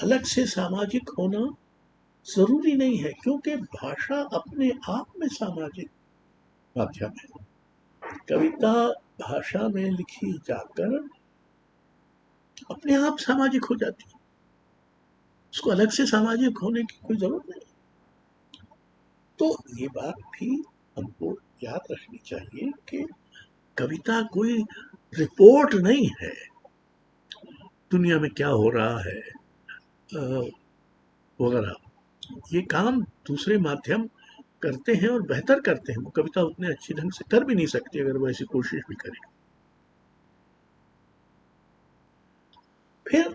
अलग से सामाजिक होना जरूरी नहीं है, क्योंकि भाषा अपने आप में सामाजिक माध्यम है। कविता भाषा में लिखी जाकर अपने आप सामाजिक हो जाती है, उसको अलग से सामाजिक होने की कोई जरूरत नहीं। तो ये बात भी हमको याद रखनी चाहिए कि कविता कोई रिपोर्ट नहीं है दुनिया में क्या हो रहा है वगैरह। ये काम दूसरे माध्यम करते हैं और बेहतर करते हैं, वो कविता उतने अच्छे ढंग से कर भी नहीं सकती अगर वो ऐसी कोशिश भी करें। फिर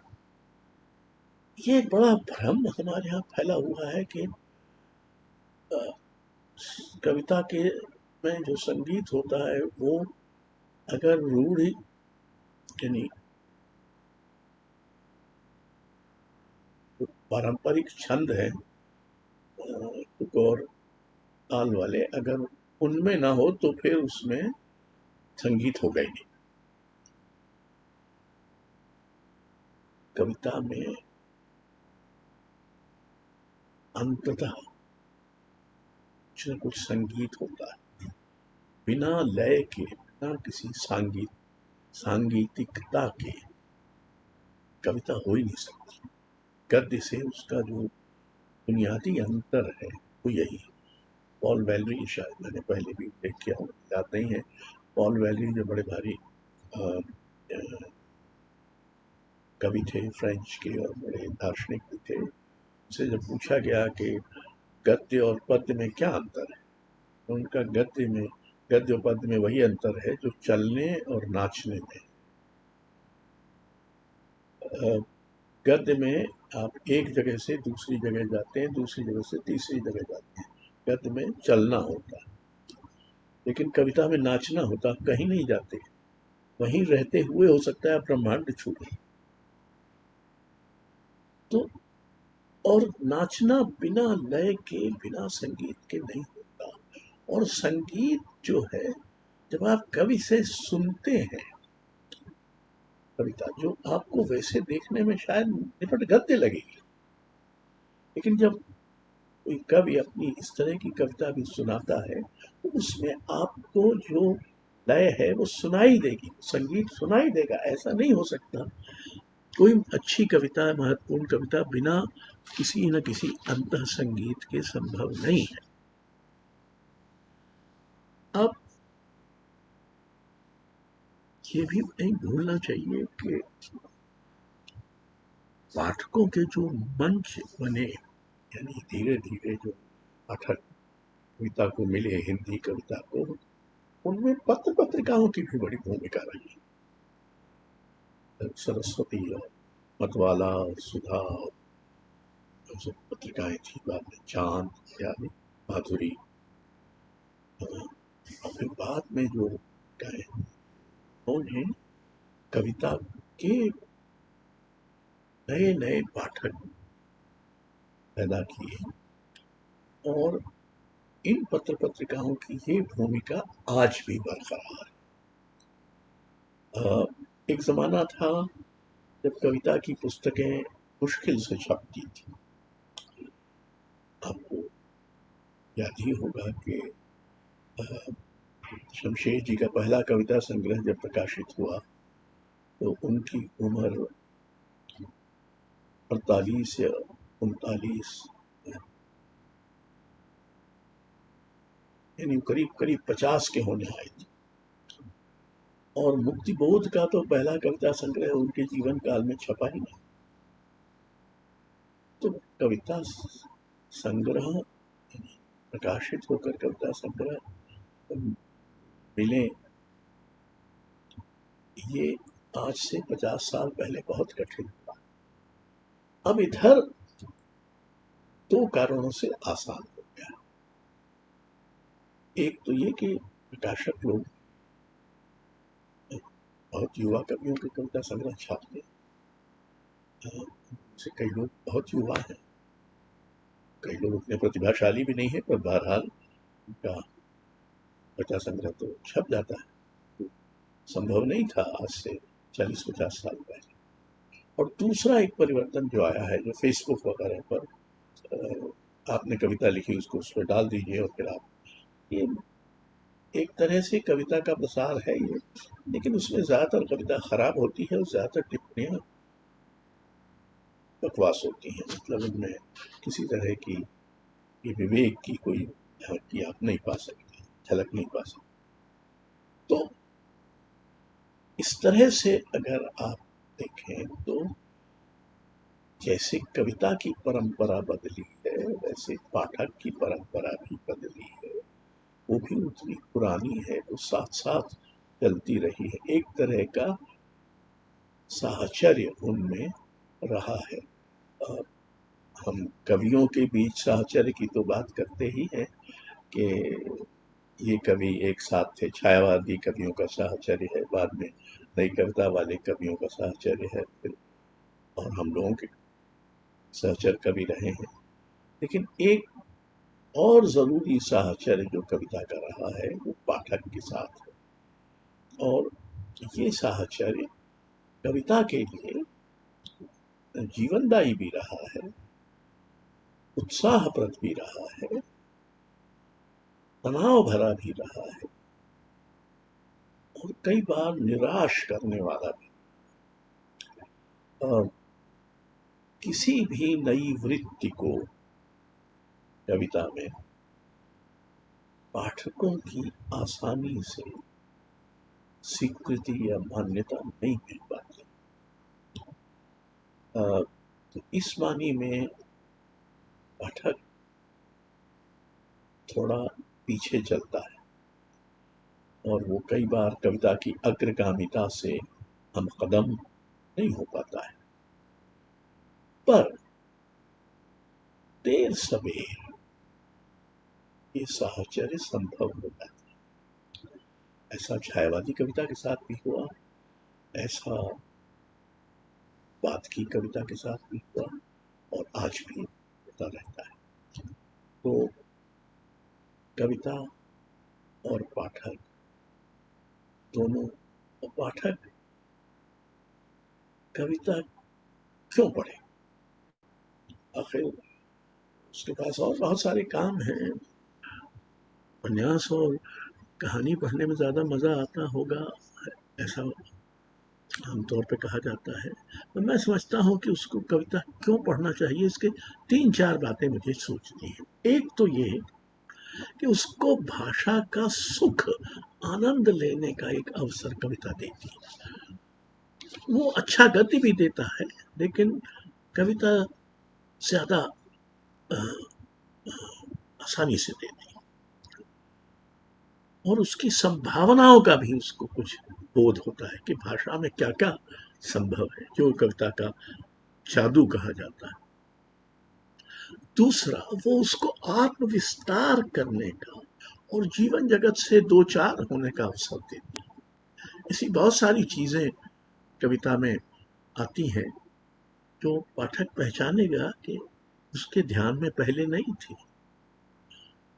ये एक बड़ा भ्रम हमारे यहाँ फैला हुआ है कि कविता के में जो संगीत होता है वो अगर रूढ़ यानी पारंपरिक छंद है तुक और ताल वाले, अगर उनमें ना हो तो फिर उसमें संगीत होगा ही नहीं। कविता में अंततः कुछ न कुछ संगीत होता है, बिना लय के, बिना किसी सांगीतिकता के कविता हो ही नहीं सकती। गद्य से उसका जो बुनियादी अंतर है वो यही है। पॉल वैलेरी, शायद मैंने पहले भी उल्लेख किया हो, याद नहीं है, पॉल वैलेरी जो बड़े भारी कवि थे फ्रेंच के और बड़े दार्शनिक भी थे, उनसे जब पूछा गया कि गद्य और पद्य में क्या अंतर है, तो उनका गद्य और पद्य में वही अंतर है जो चलने और नाचने में। गद्य में आप एक जगह से दूसरी जगह जाते हैं, दूसरी जगह से तीसरी जगह जाते हैं, गद्य में चलना होता है, लेकिन कविता में नाचना होता, आप कहीं नहीं जाते, वहीं रहते हुए हो सकता है ब्रह्मांड छू लें। तो और नाचना बिना लय के, बिना संगीत के नहीं होता। और संगीत जो है, जब आप कवि से सुनते हैं कविता, जो आपको वैसे देखने में शायद निपट गद्य लगेगी, लेकिन जब कोई कवि अपनी इस तरह की कविता भी सुनाता है तो उसमें आपको जो लय है वो सुनाई देगी, संगीत सुनाई देगा। ऐसा नहीं हो सकता कोई अच्छी कविता, महत्वपूर्ण कविता बिना किसी न किसी अंतः संगीत के संभव नहीं है। अब ये भी नहीं भूलना चाहिए कि पाठकों के जो मंच बने, यानी धीरे धीरे जो पाठक कविता को मिले, हिंदी कविता को, उनमें पत्र पत्रिकाओं की भी बड़ी भूमिका रही। सरस्वती और मतवाला और सुधा और जो पत्रिकाएं थी, बाद में चांद इत्यादि, माधुरी, और फिर बाद में जो गाए उन्होंने कविता के नए नए पाठक पैदा किए, और इन पत्र पत्रिकाओं की ये भूमिका आज भी बरकरार है। एक जमाना था जब कविता की पुस्तकें मुश्किल से छपती थी। आपको याद ही होगा कि शमशेर जी का पहला कविता संग्रह जब प्रकाशित हुआ तो उनकी उम्र 48 या 39, यानी करीब करीब 50 के होने आए थे। और मुक्ति बोध का तो पहला कविता संग्रह उनके जीवन काल में छपा ही नहीं। तो कविता संग्रह प्रकाशित होकर कविता संग्रह मिले, ये आज से 50 साल पहले बहुत कठिन था। अब इधर दो कारणों से आसान हो गया। एक तो ये कि प्रकाशक लोग बहुत युवा कवियों के कविता संग्रह छापते, से कई लोग बहुत युवा हैं, कई लोग उतने प्रतिभाशाली भी नहीं है, पर बहरहाल उनका कविता संग्रह तो छप जाता है। संभव नहीं था आज से 40-50 साल पहले। और दूसरा एक परिवर्तन जो आया है, जो फेसबुक वगैरह पर आपने कविता लिखी उसको उस पर डाल दीजिए, और फिर आप ये एक तरह से कविता का प्रसार है ये, लेकिन उसमें ज़्यादातर कविता खराब होती है और ज़्यादातर टिप्पणियाँ बकवास होती हैं। मतलब उनमें किसी तरह की ये विवेक की कोई झांकी आप नहीं पा सकते, झलक नहीं पा सकते। तो इस तरह से अगर आप देखें तो जैसे कविता की परंपरा बदली है, वैसे पाठक की परंपरा भी बदली है। वो भी उतनी पुरानी है, वो साथ साथ चलती रही है। एक तरह का साहचर्य उनमें रहा है। और हम कवियों के बीच साहचर्य की तो बात करते ही हैं कि ये कवि एक साथ थे, छायावादी कवियों का साहचर्य है, बाद में नई कविता वाले कवियों का साहचर्य है, फिर और हम लोगों के सहचर कवि रहे हैं। लेकिन एक और जरूरी साहचर्य जो कविता का रहा है वो पाठक के साथ है। और ये साहचर्य कविता के लिए जीवनदायी भी रहा है, उत्साहप्रद भी रहा है, तनाव भरा भी रहा है, और कई बार निराश करने वाला भी। और किसी भी नई वृत्ति को कविता में पाठकों की आसानी से स्वीकृति या मान्यता नहीं मिल पाती। तो इस मानी में पाठक थोड़ा पीछे चलता है, और वो कई बार कविता की अग्रगामिता से हम कदम नहीं हो पाता है। पर देर सवेर ये साहचर्य संभव हो जाता है। ऐसा छायावादी कविता के साथ भी हुआ, ऐसा बात की कविता के साथ भी हुआ, और आज भी होता रहता है। तो कविता और पाठक दोनों, पाठक कविता क्यों पढ़े? आखिर उसके पास और बहुत सारे काम हैं। उपन्यास और कहानी पढ़ने में ज़्यादा मज़ा आता होगा, ऐसा आमतौर पे कहा जाता है। तो मैं समझता हूँ कि उसको कविता क्यों पढ़ना चाहिए, इसके 3-4 बातें मुझे सोचनी है। एक तो ये कि उसको भाषा का सुख, आनंद लेने का एक अवसर कविता देती है। वो अच्छा गति भी देता है, लेकिन कविता ज़्यादा आसानी से देती है, और उसकी संभावनाओं का भी उसको कुछ बोध होता है कि भाषा में क्या क्या संभव है, जो कविता का जादू कहा जाता है। दूसरा, वो उसको आत्मविस्तार करने का और जीवन जगत से दो चार होने का अवसर देती है। ऐसी बहुत सारी चीजें कविता में आती हैं जो पाठक पहचानेगा कि उसके ध्यान में पहले नहीं थी।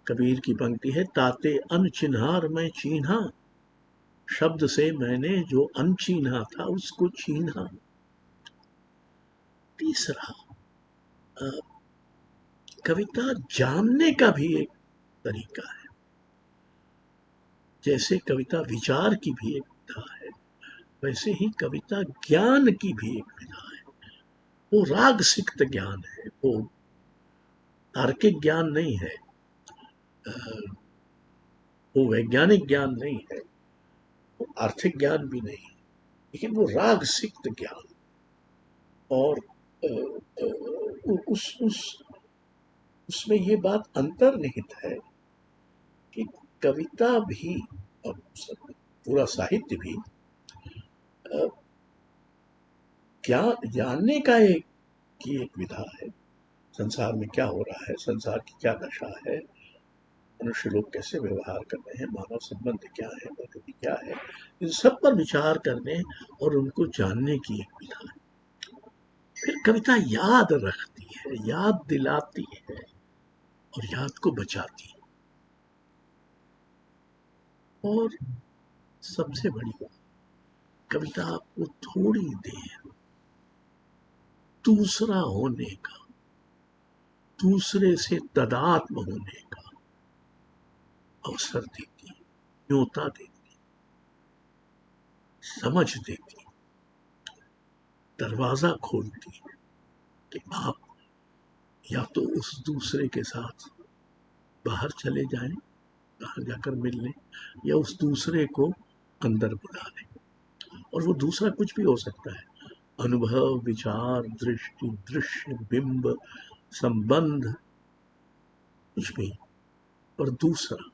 कबीर की पंक्ति है, ताते अनचिन्हार मैं चीन्हा, शब्द से मैंने जो अनचीन्हा था उसको चीन्हा। तीसरा, कविता जानने का भी एक तरीका है। जैसे कविता विचार की भी एक विधा है, वैसे ही कविता ज्ञान की भी एक विधा है। वो राग सिक्त ज्ञान है, वो तार्किक ज्ञान नहीं है, वो वैज्ञानिक ज्ञान नहीं है, वो आर्थिक ज्ञान भी नहीं है, लेकिन वो राग सिक्त ज्ञान। और उसमें ये बात अंतर्निहित है कि कविता भी और पूरा साहित्य भी ज्ञान जानने का एक विधा है। संसार में क्या हो रहा है, संसार की क्या दशा है, मनुष्य लोग कैसे व्यवहार कर रहे हैं, मानव संबंध क्या है, प्रकृति क्या है, इन सब पर विचार करने और उनको जानने की एक विधा है। फिर कविता याद रखती है, याद दिलाती है, और याद को बचाती है। और सबसे बड़ी बात, कविता आपको थोड़ी देर दूसरा होने का, दूसरे से तदात्म होने का अवसर देती, न्योता देती, समझ देती, दरवाजा खोलती कि आप या तो उस दूसरे के साथ बाहर चले जाएं, बाहर जाकर मिल लें, या उस दूसरे को अंदर बुला लें। और वो दूसरा कुछ भी हो सकता है, अनुभव, विचार, दृष्टि, दृश्य, बिंब, संबंध, कुछ भी, पर दूसरा।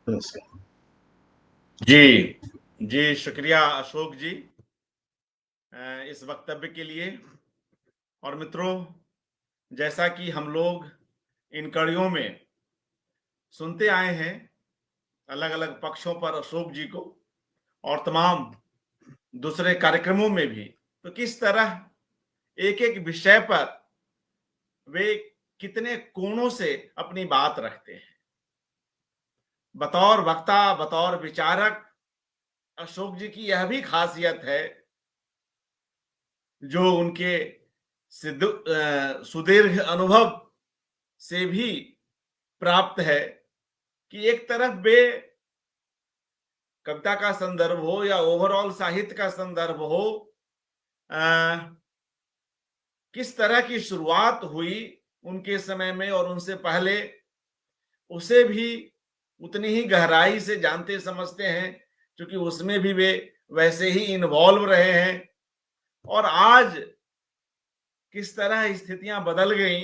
नमस्कार जी। जी, शुक्रिया अशोक जी इस वक्तव्य के लिए। और मित्रों, जैसा कि हम लोग इन कड़ियों में सुनते आए हैं अलग अलग पक्षों पर अशोक जी को, और तमाम दूसरे कार्यक्रमों में भी, तो किस तरह एक एक विषय पर वे कितने कोणों से अपनी बात रखते हैं। बतौर वक्ता, बतौर विचारक, अशोक जी की यह भी खासियत है जो उनके सुदीर्घ अनुभव से भी प्राप्त है कि एक तरफ वे कविता का संदर्भ हो या ओवरऑल साहित्य का संदर्भ हो, किस तरह की शुरुआत हुई उनके समय में और उनसे पहले, उसे भी उतनी ही गहराई से जानते समझते हैं, क्योंकि उसमें भी वे वैसे ही इन्वॉल्व रहे हैं। और आज किस तरह स्थितियां बदल गई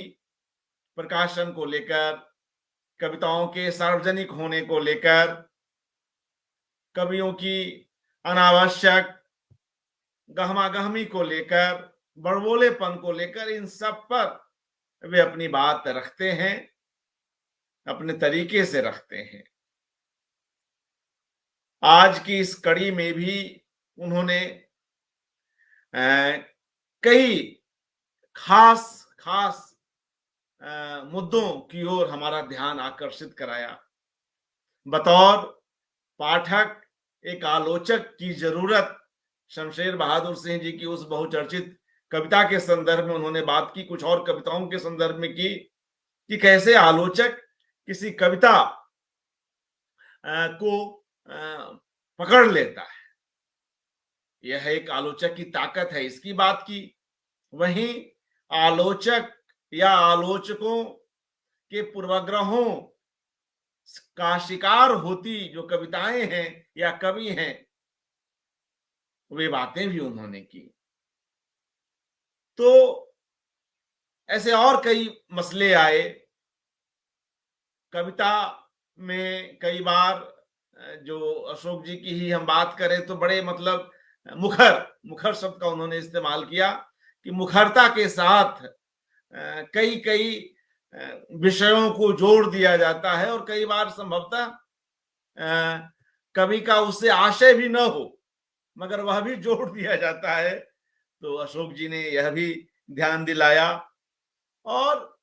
प्रकाशन को लेकर, कविताओं के सार्वजनिक होने को लेकर, कवियों की अनावश्यक गहमागहमी को लेकर, बड़बोलेपन को लेकर, इन सब पर वे अपनी बात रखते हैं, अपने तरीके से रखते हैं। आज की इस कड़ी में भी उन्होंने कई खास खास मुद्दों की ओर हमारा ध्यान आकर्षित कराया। बतौर पाठक, एक आलोचक की जरूरत शमशेर बहादुर सिंह जी की उस बहुचर्चित कविता के संदर्भ में उन्होंने बात की, कुछ और कविताओं के संदर्भ में की, कि कैसे आलोचक किसी कविता को पकड़ लेता है। यह एक आलोचक की ताकत है, इसकी बात की। वहीं आलोचक या आलोचकों के पूर्वाग्रहों का शिकार होती जो कविताएं हैं या कवि हैं, वे बातें भी उन्होंने की। तो ऐसे और कई मसले आए कविता में। कई बार जो अशोक जी की ही हम बात करें तो बड़े मतलब मुखर शब्द का उन्होंने इस्तेमाल किया कि मुखरता के साथ कई कई विषयों को जोड़ दिया जाता है, और कई बार संभवतः कवि का उससे आशय भी न हो मगर वह भी जोड़ दिया जाता है। तो अशोक जी ने यह भी ध्यान दिलाया। और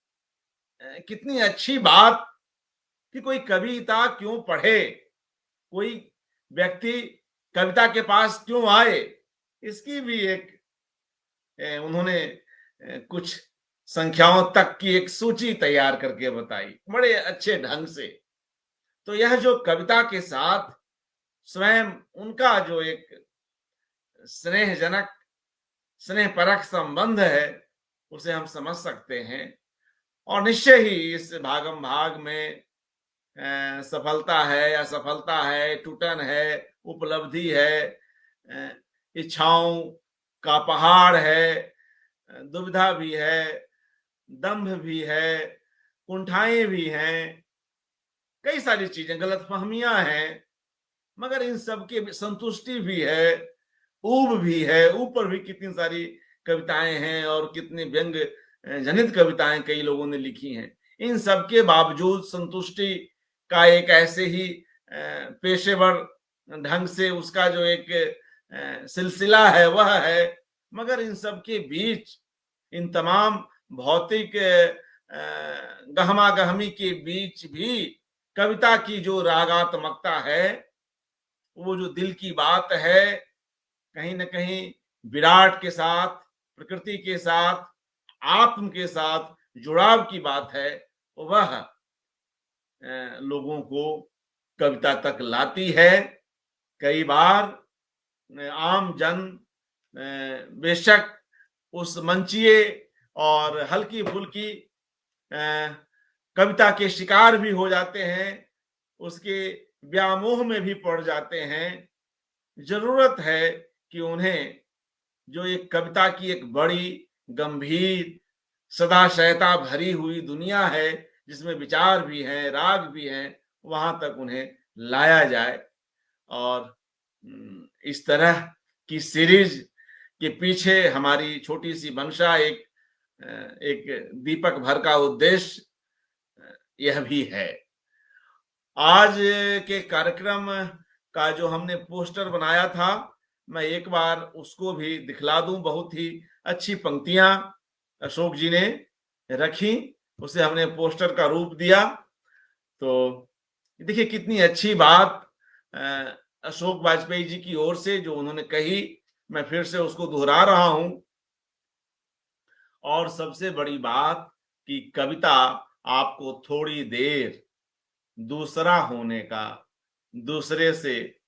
कितनी अच्छी बात कि कोई कविता क्यों पढ़े, कोई व्यक्ति कविता के पास क्यों आए, इसकी भी एक उन्होंने कुछ संख्याओं तक की एक सूची तैयार करके बताई बड़े अच्छे ढंग से। तो यह जो कविता के साथ स्वयं उनका जो एक स्नेहजनक, स्नेहपरक संबंध है, उसे हम समझ सकते हैं। और निश्चय ही इस भागम भाग में सफलता है, असफलता है, टूटन है, उपलब्धि है, इच्छाओं का पहाड़ है, दुविधा भी है, दंभ भी है, कुंठाएं भी हैं, कई सारी चीजें, गलतफहमियां हैं, मगर इन सब की संतुष्टि भी है, ऊब भी है। ऊपर भी कितनी सारी कविताएं हैं और कितनी व्यंग जनित कविताएं कई लोगों ने लिखी हैं। इन सब के बावजूद संतुष्टि का एक ऐसे ही पेशेवर ढंग से उसका जो एक सिलसिला है वह है। मगर इन सब के बीच, इन तमाम भौतिक गहमा गहमी के बीच भी कविता की जो रागात्मकता है, वो जो दिल की बात है, कहीं ना कहीं विराट के साथ, प्रकृति के साथ, आत्म के साथ जुड़ाव की बात है, वह लोगों को कविता तक लाती है। कई बार आम जन बेशक उस मंचीय और हल्की-फुल्की कविता के शिकार भी हो जाते हैं, उसके व्यामोह में भी पड़ जाते हैं। ज़रूरत है कि उन्हें जो एक कविता की एक बड़ी, गंभीर, सदाशयता भरी हुई दुनिया है, जिसमें विचार भी हैं, राग भी हैं, वहाँ तक उन्हें लाया जाए। और इस तरह की सीरीज़ के पीछे हमारी छोटी-सी मंशा एक दीपक भर का उद्देश्य यह भी है। आज के कार्यक्रम का जो हमने पोस्टर बनाया था, मैं एक बार उसको भी दिखला दूं। बहुत ही अच्छी पंक्तियां अशोक जी ने रखी, उसे हमने पोस्टर का रूप दिया। तो देखिए कितनी अच्छी बात अशोक वाजपेयी जी की ओर से जो उन्होंने कही, मैं फिर से उसको दोहरा रहा हूं। और सबसे बड़ी बात कि कविता आपको थोड़ी देर दूसरा होने का, दूसरे से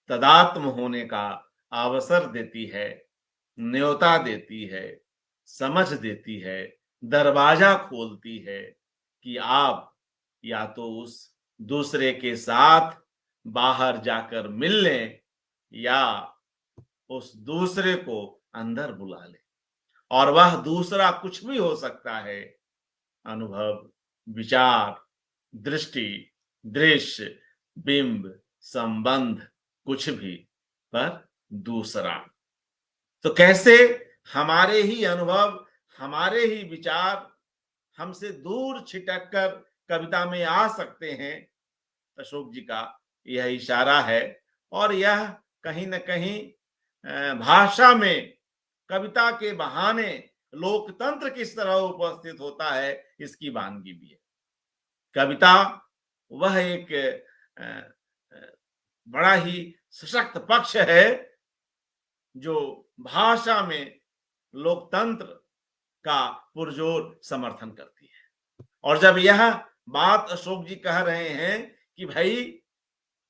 तदात्म होने का अवसर देती है, न्योता देती है, समझ देती है, दरवाजा खोलती है कि आप या तो उस दूसरे के साथ बाहर जाकर मिल लें या उस दूसरे को अंदर बुला लें। और वह दूसरा कुछ भी हो सकता है, अनुभव, विचार, दृष्टि, दृश्य, बिंब, संबंध, कुछ भी, पर दूसरा। तो कैसे हमारे ही अनुभव, हमारे ही विचार हमसे दूर छिटक कर कविता में आ सकते हैं, अशोक जी का यह इशारा है। और यह कहीं न कहीं भाषा में कविता के बहाने लोकतंत्र किस तरह उपस्थित होता है, इसकी वानगी भी है। कविता वह एक बड़ा ही सशक्त पक्ष है जो भाषा में लोकतंत्र का पुरजोर समर्थन करती है। और जब यह बात अशोक जी कह रहे हैं कि भाई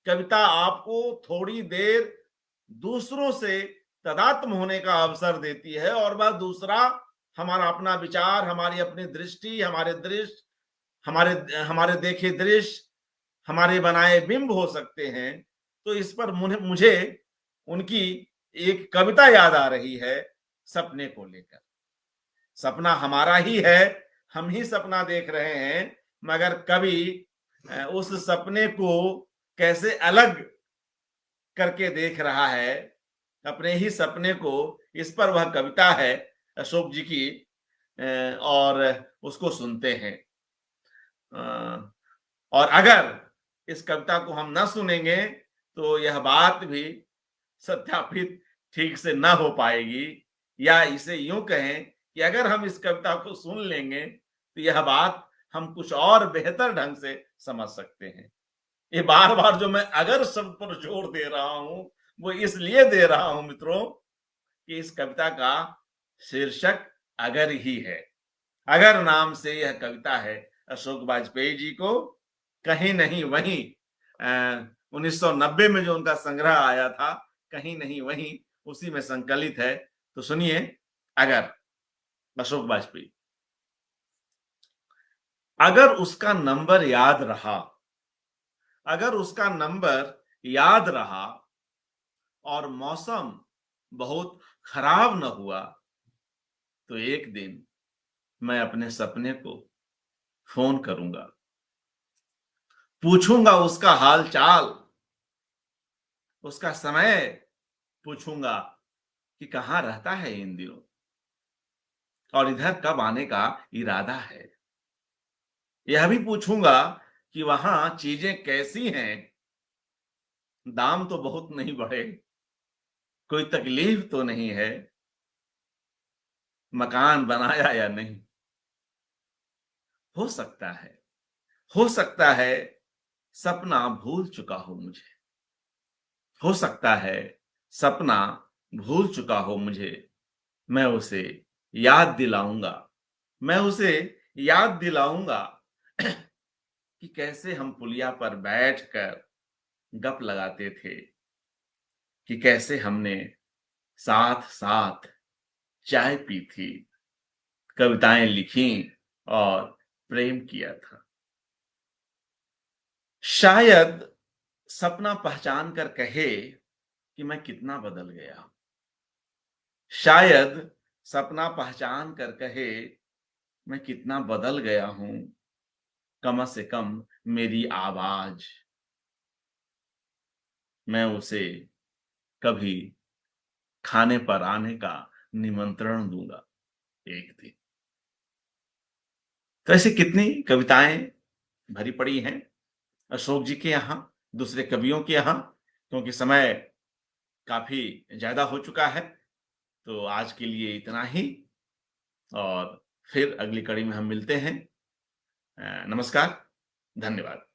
कविता आपको थोड़ी देर दूसरों से तादात्म होने का अवसर देती है, और वह दूसरा हमारा अपना विचार, हमारी अपनी दृष्टि, हमारे दृश्य, हमारे देखे दृश्य, हमारे बनाए बिंब हो सकते हैं। तो इस पर मुझे उनकी एक कविता याद आ रही है सपने को लेकर। सपना हमारा ही है, हम ही सपना देख रहे हैं, मगर कवि उस सपने को कैसे अलग करके देख रहा है, अपने ही सपने को, इस पर वह कविता है अशोक जी की। और उसको सुनते हैं। और अगर इस कविता को हम न सुनेंगे तो यह बात भी सत्यापित ठीक से न हो पाएगी, या इसे यूं कहें कि अगर हम इस कविता को सुन लेंगे तो यह बात हम कुछ और बेहतर ढंग से समझ सकते हैं। ये बार बार जो मैं अगर शब्द पर जोर दे रहा हूं, वो इसलिए दे रहा हूं मित्रों कि इस कविता का शीर्षक अगर ही है। अगर नाम से यह कविता है अशोक वाजपेयी जी को कहीं नहीं वहीं 1990 में जो उनका संग्रह आया था, कहीं नहीं वहीं उसी में संकलित है। तो सुनिए, अगर, अशोक वाजपेयी। अगर उसका नंबर याद रहा, अगर उसका नंबर याद रहा और मौसम बहुत खराब न हुआ, तो एक दिन मैं अपने सपने को फोन करूंगा, पूछूंगा उसका हाल चाल, उसका समय पूछूंगा कि कहां रहता है इन दिनों और इधर कब आने का इरादा है। यह भी पूछूंगा कि वहां चीजें कैसी हैं, दाम तो बहुत नहीं बढ़े, कोई तकलीफ तो नहीं है, मकान बनाया या नहीं। हो सकता है, हो सकता है सपना भूल चुका हो मुझे, हो सकता है सपना भूल चुका हो मुझे, मैं उसे याद दिलाऊंगा, मैं उसे याद दिलाऊंगा कि कैसे हम पुलिया पर बैठकर गप लगाते थे, कि कैसे हमने साथ साथ चाय पी थी, कविताएं लिखी और प्रेम किया था। शायद सपना पहचान कर कहे कि मैं कितना बदल गया। शायद सपना पहचान कर कहे मैं कितना बदल गया हूं, कम से कम मेरी आवाज। मैं उसे कभी खाने पर आने का निमंत्रण दूंगा एक दिन। तो ऐसी कितनी कविताएं भरी पड़ी हैं अशोक जी के यहाँ, दूसरे कवियों के यहाँ, क्योंकि समय काफी ज्यादा हो चुका है। तो आज के लिए इतना ही, और फिर अगली कड़ी में हम मिलते हैं। नमस्कार, धन्यवाद।